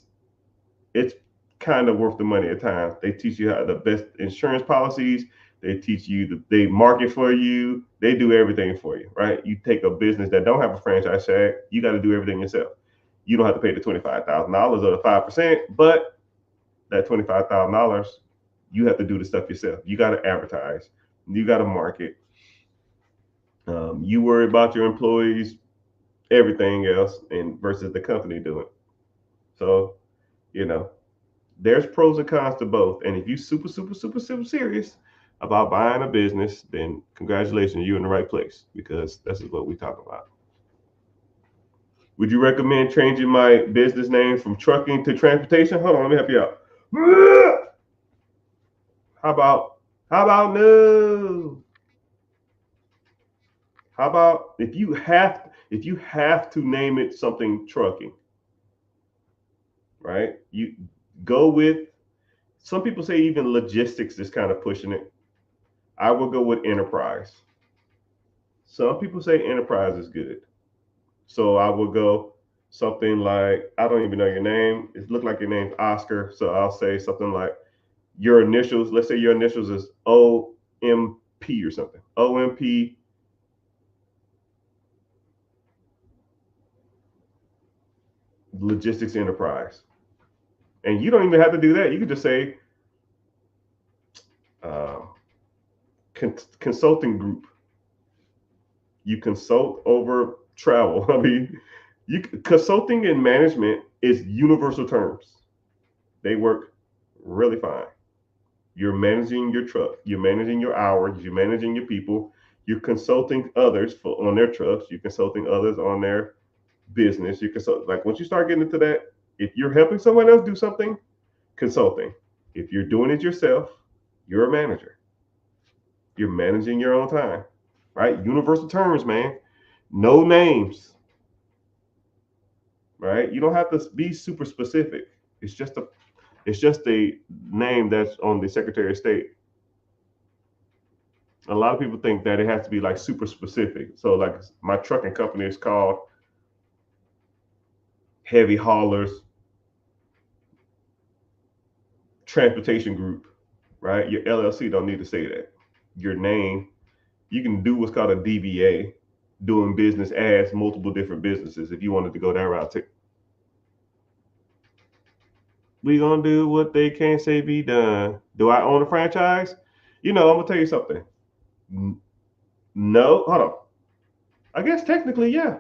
Speaker 1: kind of worth the money at times. They teach you how the best insurance policies. They teach you, they market for you. They do everything for you, right? You take a business that don't have a franchise tag, you got to do everything yourself. You don't have to pay the $25,000 or the 5%, but that $25,000, you have to do the stuff yourself. You got to advertise. You got to market. You worry about your employees, everything else, and versus the company doing. So, you know, there's pros and cons to both. And if you super serious about buying a business, then congratulations, you're in the right place because this is what we talk about. Would you recommend changing my business name from trucking to transportation? Hold on, let me help you out. How about no? How about if you have to name it something trucking, right? You go with, some people say even logistics is kind of pushing it. I will go with enterprise. Some people say enterprise is good. So I will go something like, I don't even know your name. It looked like your name's Oscar. So I'll say something like your initials. Let's say your initials is OMP or something. OMP Logistics Enterprise. And you don't even have to do that. You can just say uh, consulting group. You consult over travel. I mean, consulting and management is universal terms. They work really fine. You're managing your truck. You're managing your hours. You're managing your people. You're consulting others on their trust. You're consulting others on their business. You consult, like once you start getting into that, if you're helping someone else do something, consulting. If you're doing it yourself, you're a manager. You're managing your own time, right? Universal terms, man. No names, right? You don't have to be super specific. It's just a name that's on the Secretary of State. A lot of people think that it has to be like super specific. So like my trucking company is called Heavy Haulers Transportation Group, right? Your LLC don't need to say that. Your name, you can do what's called a DBA, doing business as multiple different businesses if you wanted to go that route too. We gonna do what they can't say be done. Do I own a franchise? I'm gonna tell you something. No, hold on. I guess technically, yeah.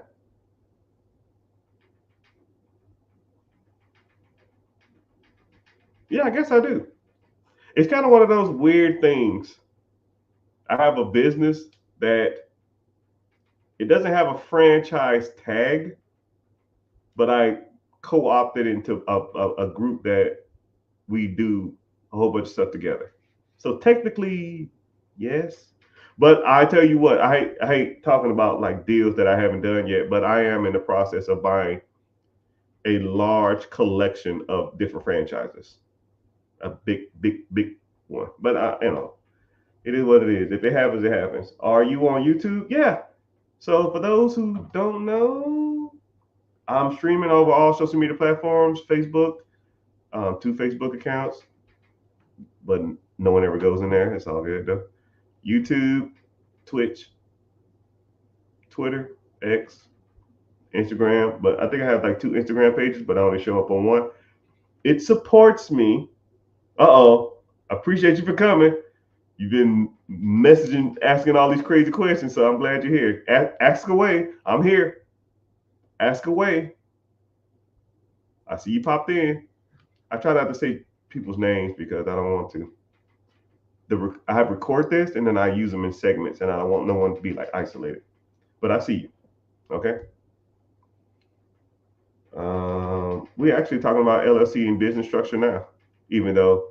Speaker 1: Yeah, I guess I do. It's kind of one of those weird things. I have a business that it doesn't have a franchise tag, but I co-opted into a group that we do a whole bunch of stuff together. So technically, yes. But I tell you what, I hate talking about like deals that I haven't done yet, but I am in the process of buying a large collection of different franchises. A big, big, big one. But it is what it is. If it happens, it happens. Are you on YouTube? Yeah. So for those who don't know, I'm streaming over all social media platforms, Facebook, two Facebook accounts, but no one ever goes in there. It's all good though. YouTube, Twitch, Twitter, X, Instagram. But I think I have like two Instagram pages, but I only show up on one. It supports me. Uh-oh. I appreciate you for coming. You've been messaging, asking all these crazy questions, so I'm glad you're here. Ask away. I'm here. Ask away. I see you popped in. I try not to say people's names because I don't want to. I have record this and then I use them in segments, and I don't want no one to be like isolated. But I see you. Okay. We're actually talking about LLC and business structure now, even though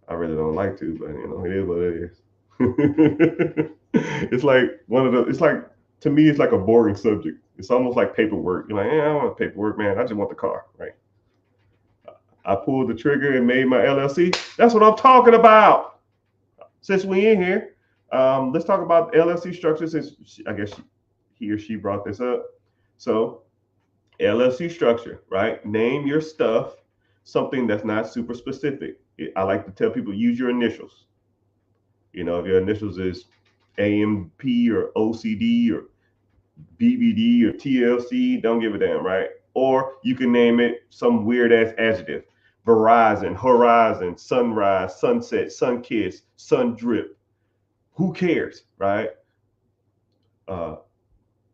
Speaker 1: I really don't like to, but it is what it is. It's like one of the. It's like, to me, it's like a boring subject. It's almost like paperwork. You're like, I don't want paperwork, man. I just want the car, right? I pulled the trigger and made my LLC. That's what I'm talking about. Since we in here, let's talk about LLC structure. Since I guess he or she brought this up. So LLC structure, right? Name your stuff something that's not super specific. I like to tell people, use your initials. If your initials is AMP or OCD or BBD or TLC, don't give a damn, right? Or you can name it some weird ass adjective. Verizon, Horizon, Sunrise, Sunset, Sunkiss, Sun Drip. Who cares, right? Uh,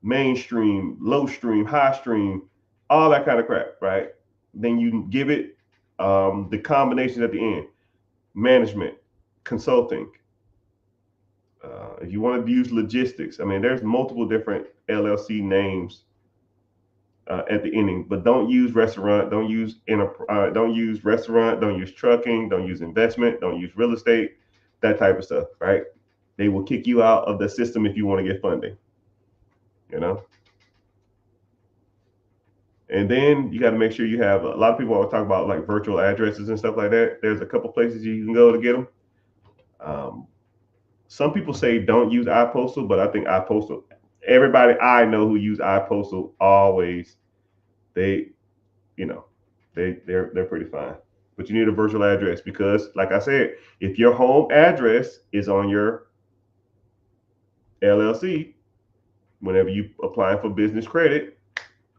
Speaker 1: Mainstream, low stream, high stream, all that kind of crap, right? Then you give it the combination at the end: management, consulting. If you want to use logistics, I mean, there's multiple different LLC names at the ending, but don't use restaurant, don't use restaurant, don't use trucking, don't use investment, don't use real estate, that type of stuff, right? They will kick you out of the system if you want to get funding, you know. And then you got to make sure you have. A lot of people always talk about like virtual addresses and stuff like that. There's a couple places you can go to get them. Um, some people say don't use iPostal, but I think iPostal. Everybody I know who use iPostal always, they, you know, they're pretty fine. But you need a virtual address because, like I said, if your home address is on your LLC, whenever you apply for business credit,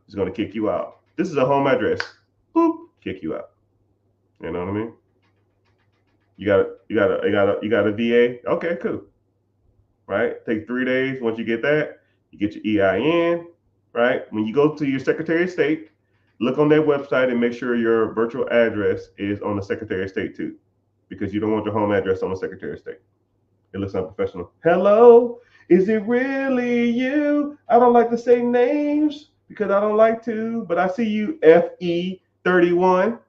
Speaker 1: it's going to kick you out. This is a home address. Boop, kick you out. You know what I mean? You got a VA. Okay, cool. Right? Take 3 days. Once you get that, you get your EIN. Right? When you go to your Secretary of State, look on their website and make sure your virtual address is on the Secretary of State too, because you don't want your home address on the Secretary of State. It looks unprofessional. Hello. Is it really you? I don't like to say names because I don't like to, but I see you, FE31.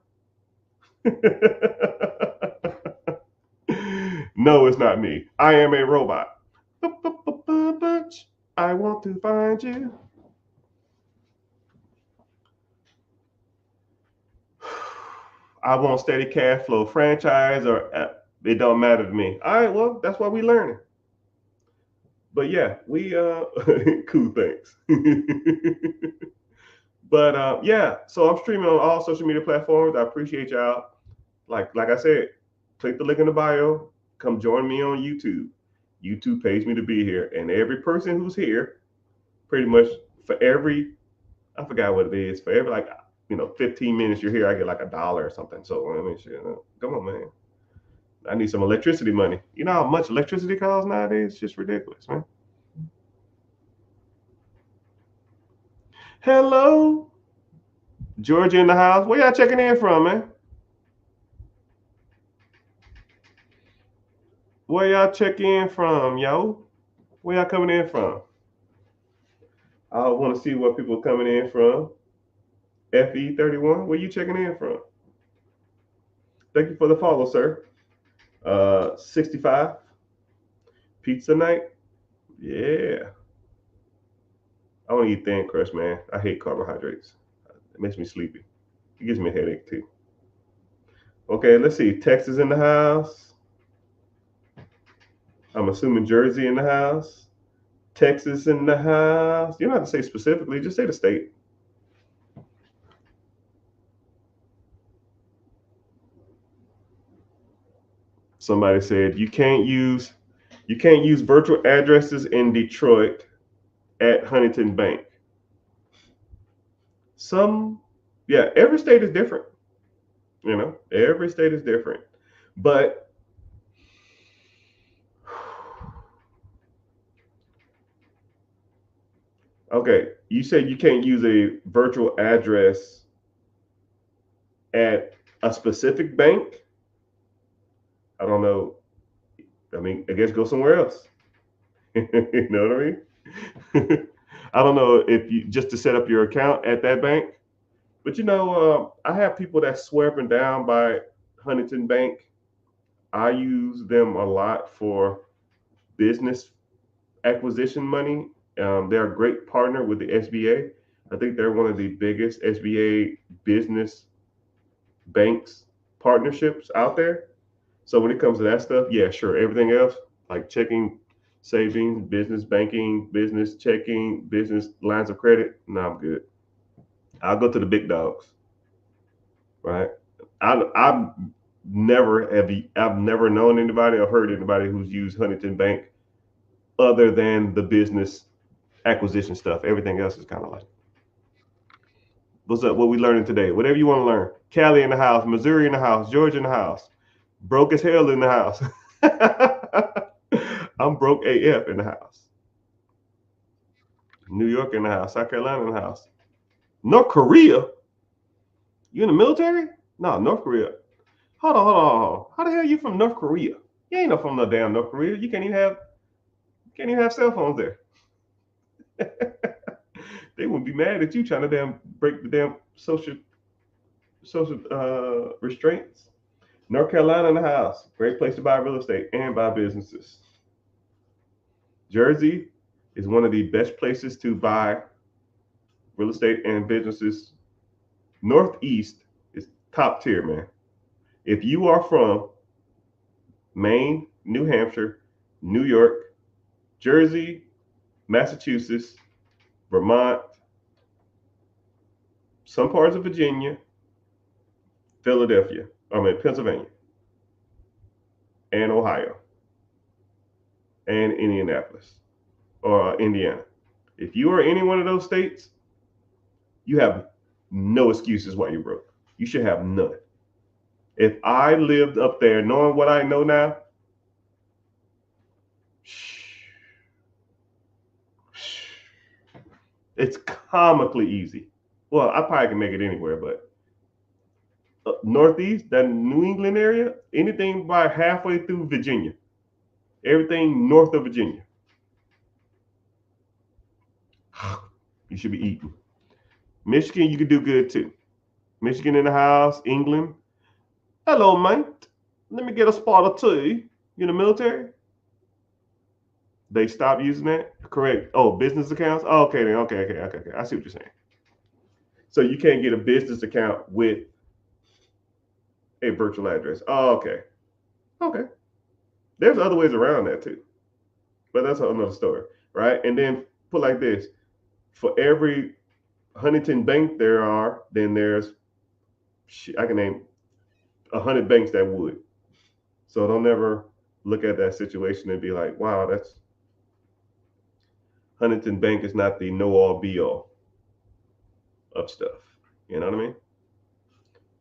Speaker 1: No, it's not me. I am a robot. I want to find you. I want steady cash flow, franchise, or it don't matter to me. All right, well, that's why we learning. But yeah, we cool things. But yeah, so I'm streaming on all social media platforms. I appreciate y'all. Like I said, click the link in the bio. Come join me on YouTube. YouTube pays me to be here, and every person who's here, pretty much for every, I forgot what it is, for every 15 minutes you're here, I get like $1 or something. So I mean, shit, come on, man. I need some electricity money. You know how much electricity costs nowadays? It's just ridiculous, man. Hello, Georgia in the house. Where y'all checking in from, man? Where y'all checking in from, yo? Where y'all coming in from? I want to see where people are coming in from. FE31, where you checking in from? Thank you for the follow, sir. 65 pizza night. Yeah. I want to eat thin crust, man. I hate carbohydrates. It makes me sleepy. It gives me a headache too. Okay, let's see. Texas in the house. I'm assuming Jersey in the house. Texas in the house. You don't have to say specifically, just say the state. Somebody said you can't use virtual addresses in Detroit at Huntington Bank. Yeah, every state is different. Every state is different. But okay, you said you can't use a virtual address at a specific bank. I don't know. I mean, I guess go somewhere else. You know what I mean? I don't know if you just to set up your account at that bank. But I have people that swear up and down by Huntington Bank. I use them a lot for business acquisition money. They're a great partner with the SBA. I think they're one of the biggest SBA business banks partnerships out there. So when it comes to that stuff, yeah, sure. Everything else, like checking, savings, business banking, business checking, business lines of credit, no, I'm good. I'll go to the big dogs, right? I've never known anybody or heard anybody who's used Huntington Bank other than the business acquisition stuff. Everything else is kind of like, what's up? What we learning today? Whatever you want to learn. Cali in the house, Missouri in the house, Georgia in the house, broke as hell in the house. I'm broke AF in the house. New York in the house, South Carolina in the house. North Korea? You in the military? No, North Korea. Hold on. How the hell you from North Korea? You ain't no from no damn North Korea. You can't even have cell phones there. They wouldn't be mad at you trying to damn break the damn social restraints. North Carolina in the house. Great place to buy real estate and buy businesses. Jersey is one of the best places to buy real estate and businesses. Northeast is top tier, man. If you are from Maine, New Hampshire, New York, Jersey, Massachusetts, Vermont, some parts of Virginia, Pennsylvania, and Ohio, and Indianapolis or Indiana. If you are any one of those states, you have no excuses why you're broke. You should have none. If I lived up there knowing what I know now, it's comically easy. Well, I probably can make it anywhere, but Northeast, that New England area, anything by halfway through Virginia, everything north of Virginia. You should be eating. Michigan, you could do good too. Michigan in the house. England. Hello, mate. Let me get a spot or two. You in the military? They stopped using that? Correct. Oh, business accounts? Oh, okay then. Okay. I see what you're saying. So you can't get a business account with a virtual address. Oh, okay. Okay. There's other ways around that too. But that's another story, right? And then put like this: for every Huntington bank there are, then there's I can name 100 banks that would. So don't ever look at that situation and be like, wow, that's Huntington Bank is not the know all be all of stuff. You know what I mean?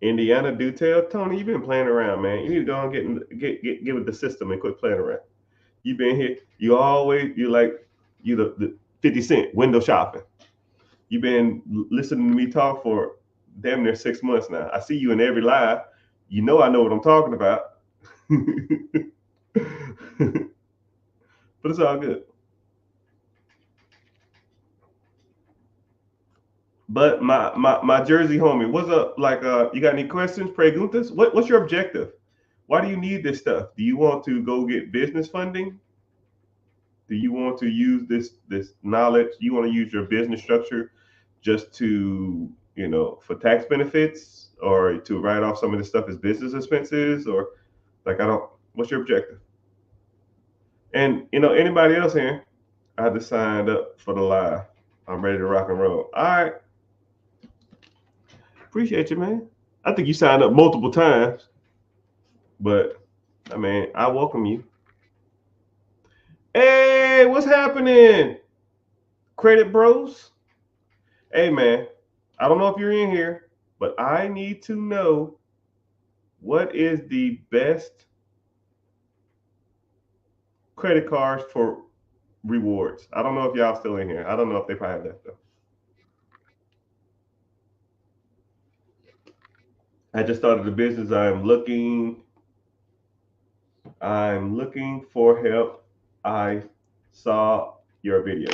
Speaker 1: Indiana do tell Tony, you've been playing around, man. You need to go and get with the system and quit playing around. You've been here. You like you the 50 Cent window shopping. You've been listening to me talk for damn near 6 months now. I see you in every live. You know I know what I'm talking about. But it's all good. But my Jersey homie, what's up? Like, you got any questions, preguntas? What's your objective? Why do you need this stuff? Do you want to go get business funding? Do you want to use this knowledge? Do you want to use your business structure just to, for tax benefits, or to write off some of this stuff as business expenses, or like I don't. What's your objective? And anybody else here? I just signed up for the live. I'm ready to rock and roll. All right. Appreciate you, man. I think you signed up multiple times, but I mean, I welcome you. Hey, what's happening? Credit Bros? Hey, man, I don't know if you're in here, but I need to know what is the best credit cards for rewards. I don't know if y'all still in here. I don't know if they probably have that though. I just started the business. I'm looking for help. I saw your video.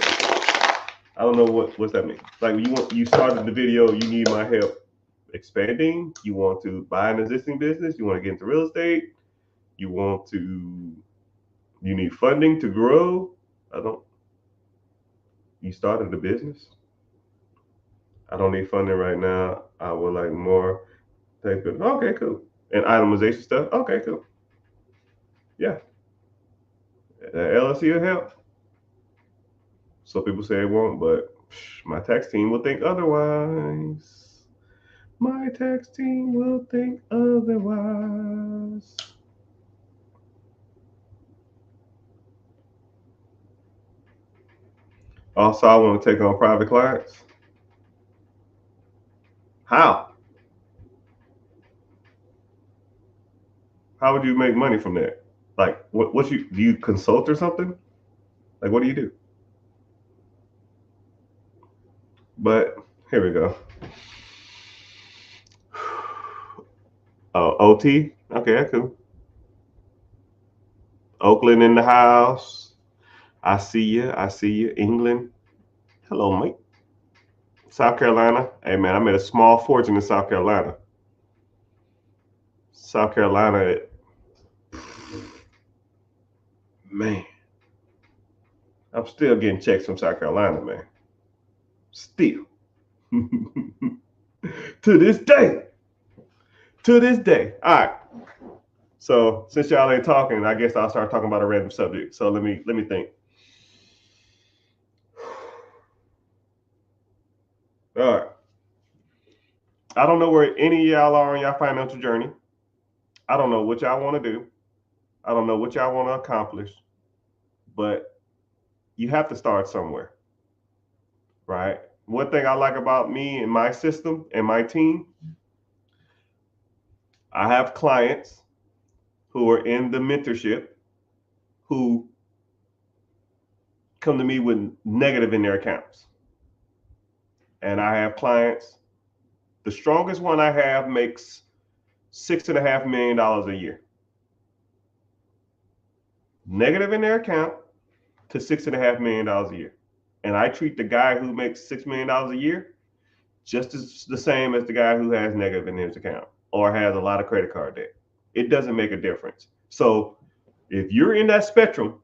Speaker 1: I don't know what's that mean. Like you started the video, you need my help expanding, you want to buy an existing business, you want to get into real estate, you need funding to grow. You started a business. I don't need funding right now. I would like more. Okay, cool. And itemization stuff. Okay, cool. Yeah. LLC will help. So people say it won't, but my tax team will think otherwise. My tax team will think otherwise. Also, I want to take on private clients. How? How would you make money from that? Like, what do you consult or something? Like, what do you do? But here we go. Oh, OT. Okay, that's cool. Oakland in the house. I see you. I see you. England. Hello, mate. South Carolina. Hey, man, I made a small fortune in South Carolina. South Carolina, man. I'm still getting checks from South Carolina, man. Still. To this day. To this day. All right. So since y'all ain't talking, I guess I'll start talking about a random subject. So let me think. All right. I don't know where any of y'all are on your financial journey. I don't know what y'all want to do. I don't know what y'all want to accomplish. But you have to start somewhere. Right? One thing I like about me and my system and my team, I have clients who are in the mentorship who come to me with negative in their accounts. And I have clients, the strongest one I have makes $6.5 million a year. Negative in their account to $6.5 million a year. And I treat the guy who makes $6 million a year just as the same as the guy who has negative in his account or has a lot of credit card debt. It doesn't make a difference. So if you're in that spectrum,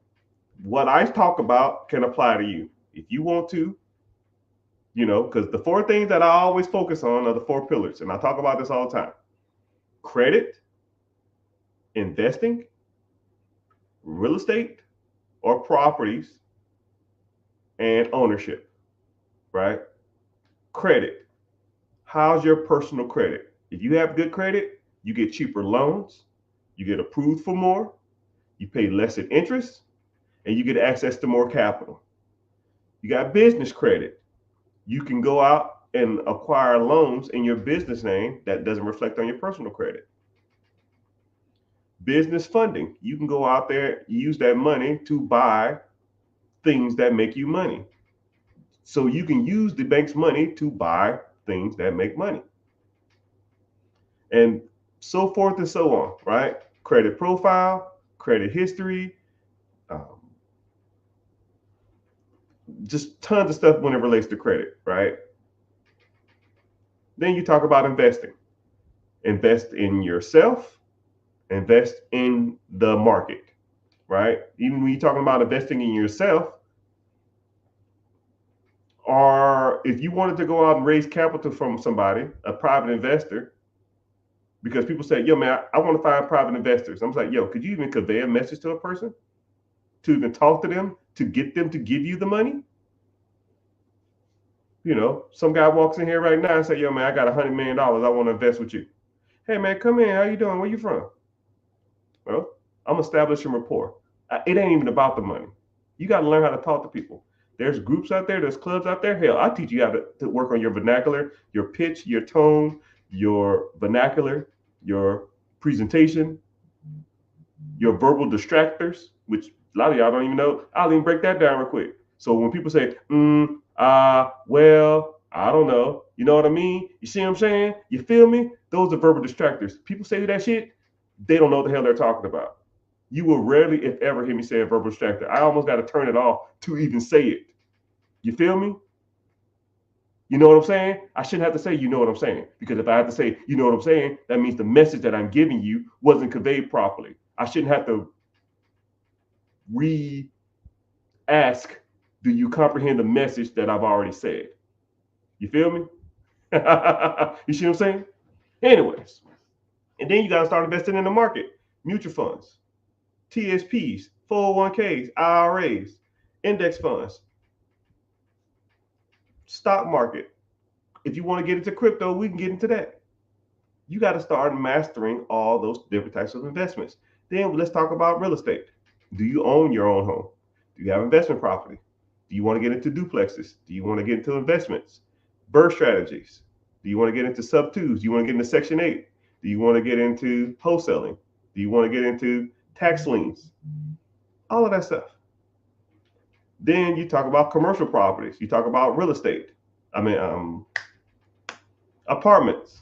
Speaker 1: what I talk about can apply to you. If you want to, because the four things that I always focus on are the four pillars, and I talk about this all the time: credit, investing, real estate or properties, and ownership, right? Credit. How's your personal credit? If you have good credit, you get cheaper loans, you get approved for more, you pay less in interest, and you get access to more capital. You got business credit. You can go out and acquire loans in your business name that doesn't reflect on your personal credit. Business funding. You can go out there, use that money to buy things that make you money. So you can use the bank's money to buy things that make money. And so forth and so on, right? Credit profile, credit history, just tons of stuff when it relates to credit, right? Then you talk about investing. Invest in yourself, invest in the market, right? Even when you're talking about investing in yourself, or if you wanted to go out and raise capital from somebody, a private investor, because people say, yo, man, I want to find private investors. I'm like, yo, could you even convey a message to a person? To even talk to them, to get them to give you the money? Some guy walks in here right now and say, yo, man, I got $100 million. I want to invest with you. Hey, man, come in. How you doing? Where you from? Well, I'm establishing rapport. It ain't even about the money. You got to learn how to talk to people. There's groups out there. There's clubs out there. Hell, I teach you how to work on your vernacular, your pitch, your tone, your vernacular, your presentation, your verbal distractors, which a lot of y'all don't even know. I'll even break that down real quick. So when people say, well, I don't know. You know what I mean? You see what I'm saying? You feel me? Those are verbal distractors. People say that shit, they don't know what the hell they're talking about. You will rarely, if ever, hear me say a verbal distractor. I almost got to turn it off to even say it. You feel me? You know what I'm saying? I shouldn't have to say, you know what I'm saying. Because if I have to say, you know what I'm saying, that means the message that I'm giving you wasn't conveyed properly. I shouldn't have to re-ask, do you comprehend the message that I've already said? You feel me? You see what I'm saying? Anyways, and then you got to start investing in the market. Mutual funds, TSPs, 401ks, IRAs, index funds, stock market. If you want to get into crypto, we can get into that. You got to start mastering all those different types of investments. Then let's talk about real estate. Do you own your own home? Do you have investment property? Do you want to get into duplexes? Do you want to get into investments? Birth strategies? Do you want to get into sub twos? Do you want to get into Section 8? Do you want to get into wholesaling? Do you want to get into tax liens? All of that stuff. Then you talk about commercial properties. You talk about real estate. Apartments,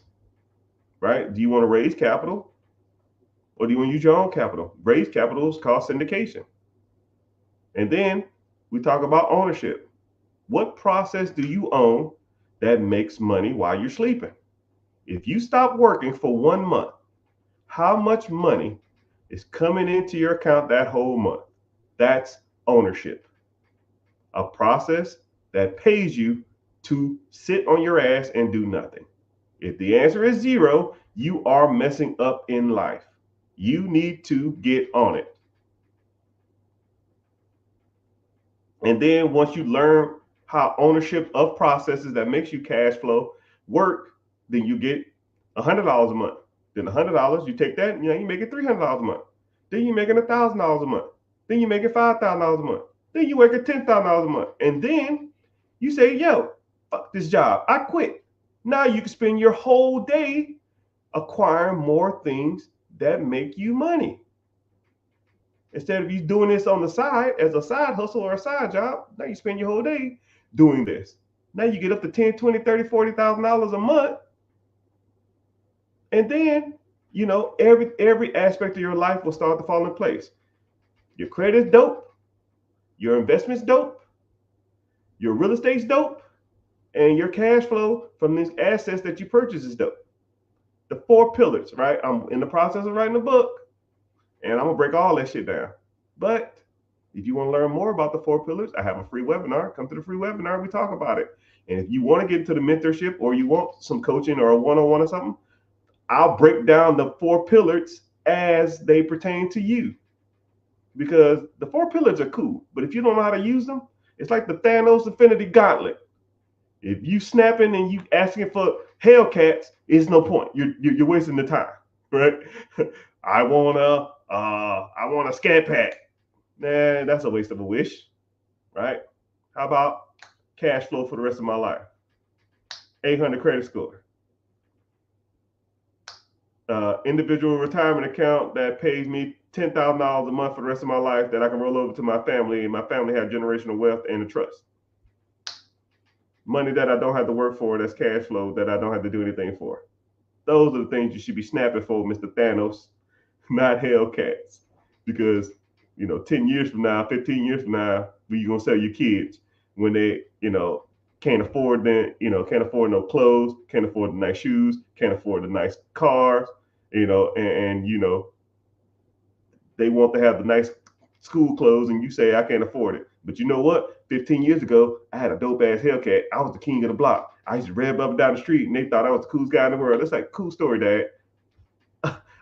Speaker 1: right? Do you want to raise capital or do you want to use your own capital? Raise capital is called syndication. And then we talk about ownership. What process do you own that makes money while you're sleeping? If you stop working for 1 month, how much money is coming into your account that whole month? That's ownership. A process that pays you to sit on your ass and do nothing. If the answer is 0, you are messing up in life. You need to get on it. And then once you learn how ownership of processes that makes you cash flow work, then you get $100 a month. Then $100, you take that, you make it $300 a month. Then you're making $1,000 a month. Then you make it $5,000 a month. Then you work at $10,000 a month. And then you say, yo, fuck this job. I quit. Now you can spend your whole day acquiring more things that make you money. Instead of you doing this on the side as a side hustle or a side job, now you spend your whole day doing this. Now you get up to $10, $20, $30, $40,000 a month. And then, every aspect of your life will start to fall in place. Your credit's dope. Your investment's dope. Your real estate's dope, and your cash flow from these assets that you purchase is dope. The 4 pillars, right? I'm in the process of writing a book, and I'm gonna break all that shit down. But if you want to learn more about the 4 pillars, I have a free webinar. Come to the free webinar, we talk about it. And if you want to get into the mentorship or you want some coaching or a one-on-one or something, I'll break down the 4 pillars as they pertain to you. Because the 4 pillars are cool, but if you don't know how to use them, it's like the Thanos Infinity Gauntlet. If you snapping and you asking for Hellcats, it's no point. You're wasting the time, right? I want a scat pack. Nah, that's a waste of a wish, right? How about cash flow for the rest of my life? 800 credit score. Individual retirement account that pays me $10,000 a month for the rest of my life that I can roll over to my family, and my family have generational wealth and a trust. Money that I don't have to work for, that's cash flow that I don't have to do anything for. Those are the things you should be snapping for, Mr. Thanos, not Hellcats. Because, 10 years from now, 15 years from now, where you gonna sell your kids when they, can't afford can't afford no clothes, can't afford the nice shoes, can't afford the nice cars, and they want to have the nice school clothes, and you say I can't afford it. But you know what? 15 years ago, I had a dope ass Hellcat. I was the king of the block. I used to rev up and down the street, and they thought I was the coolest guy in the world. That's like a cool story, Dad.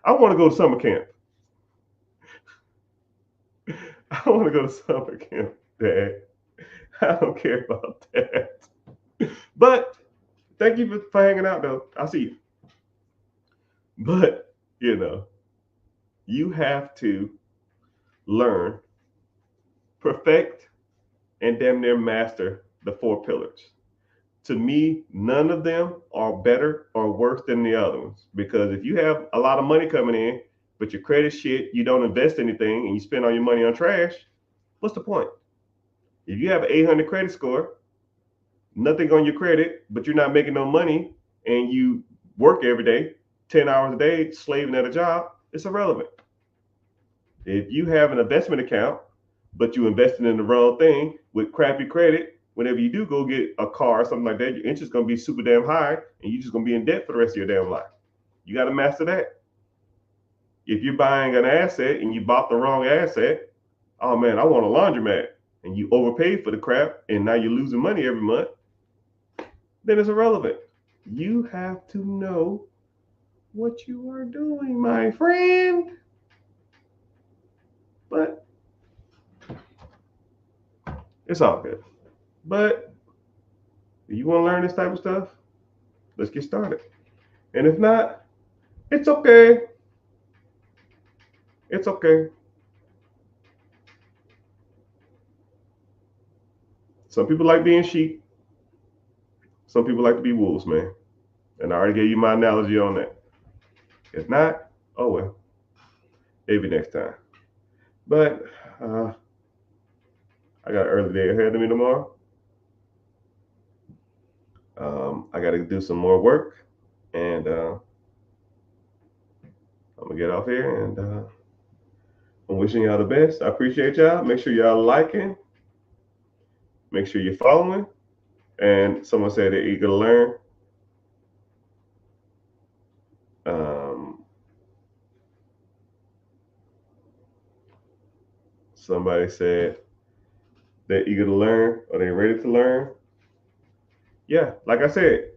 Speaker 1: I want to go to summer camp. I want to go to summer camp, Dad. I don't care about that. But thank you for hanging out, though. I'll see you. But, you have to learn, perfect, and damn near master the 4 pillars. To me, none of them are better or worse than the other ones. Because if you have a lot of money coming in, but your credit shit, you don't invest anything, and you spend all your money on trash, what's the point? If you have an 800 credit score, nothing on your credit, but you're not making no money, and you work every day, 10 hours a day, slaving at a job, it's irrelevant. If you have an investment account, but you invested in the wrong thing with crappy credit, whenever you do go get a car or something like that, your interest is going to be super damn high, and you're just going to be in debt for the rest of your damn life. You got to master that. If you're buying an asset and you bought the wrong asset, oh man, I want a laundromat, and you overpaid for the crap, and now you're losing money every month, then it's irrelevant. You have to know what you are doing, my friend. But it's all good. But if you want to learn this type of stuff, let's get started. And if not, it's okay. It's okay. Some people like being sheep. Some people like to be wolves, man. And I already gave you my analogy on that. If not, oh well. Maybe next time. But I got an early day ahead of me tomorrow. I got to do some more work, and I'm gonna get off here. And I'm wishing y'all the best. I appreciate y'all. Make sure y'all liking. Make sure you're following. And someone said they're eager to learn. Somebody said they're eager to learn. Are they ready to learn? Yeah, like I said,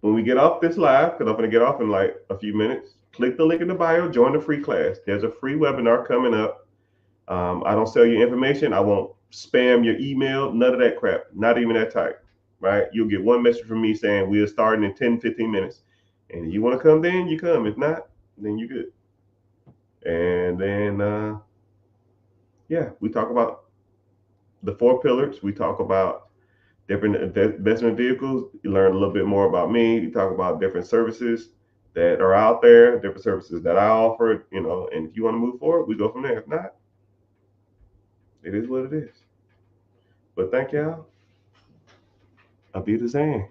Speaker 1: when we get off this live, because I'm going to get off in like a few minutes, click the link in the bio, join the free class. There's a free webinar coming up. I don't sell you information. I won't spam your email, none of that crap, not even that type, right? You'll get one message from me saying we're starting in 10, 15 minutes. And if you want to come then, you come. If not, then you're good. And then, yeah, we talk about the 4 pillars. We talk about different investment vehicles. You learn a little bit more about me. You talk about different services that are out there, different services that I offer, and if you want to move forward, we go from there. If not, it is what it is. But thank y'all. I'll be the same.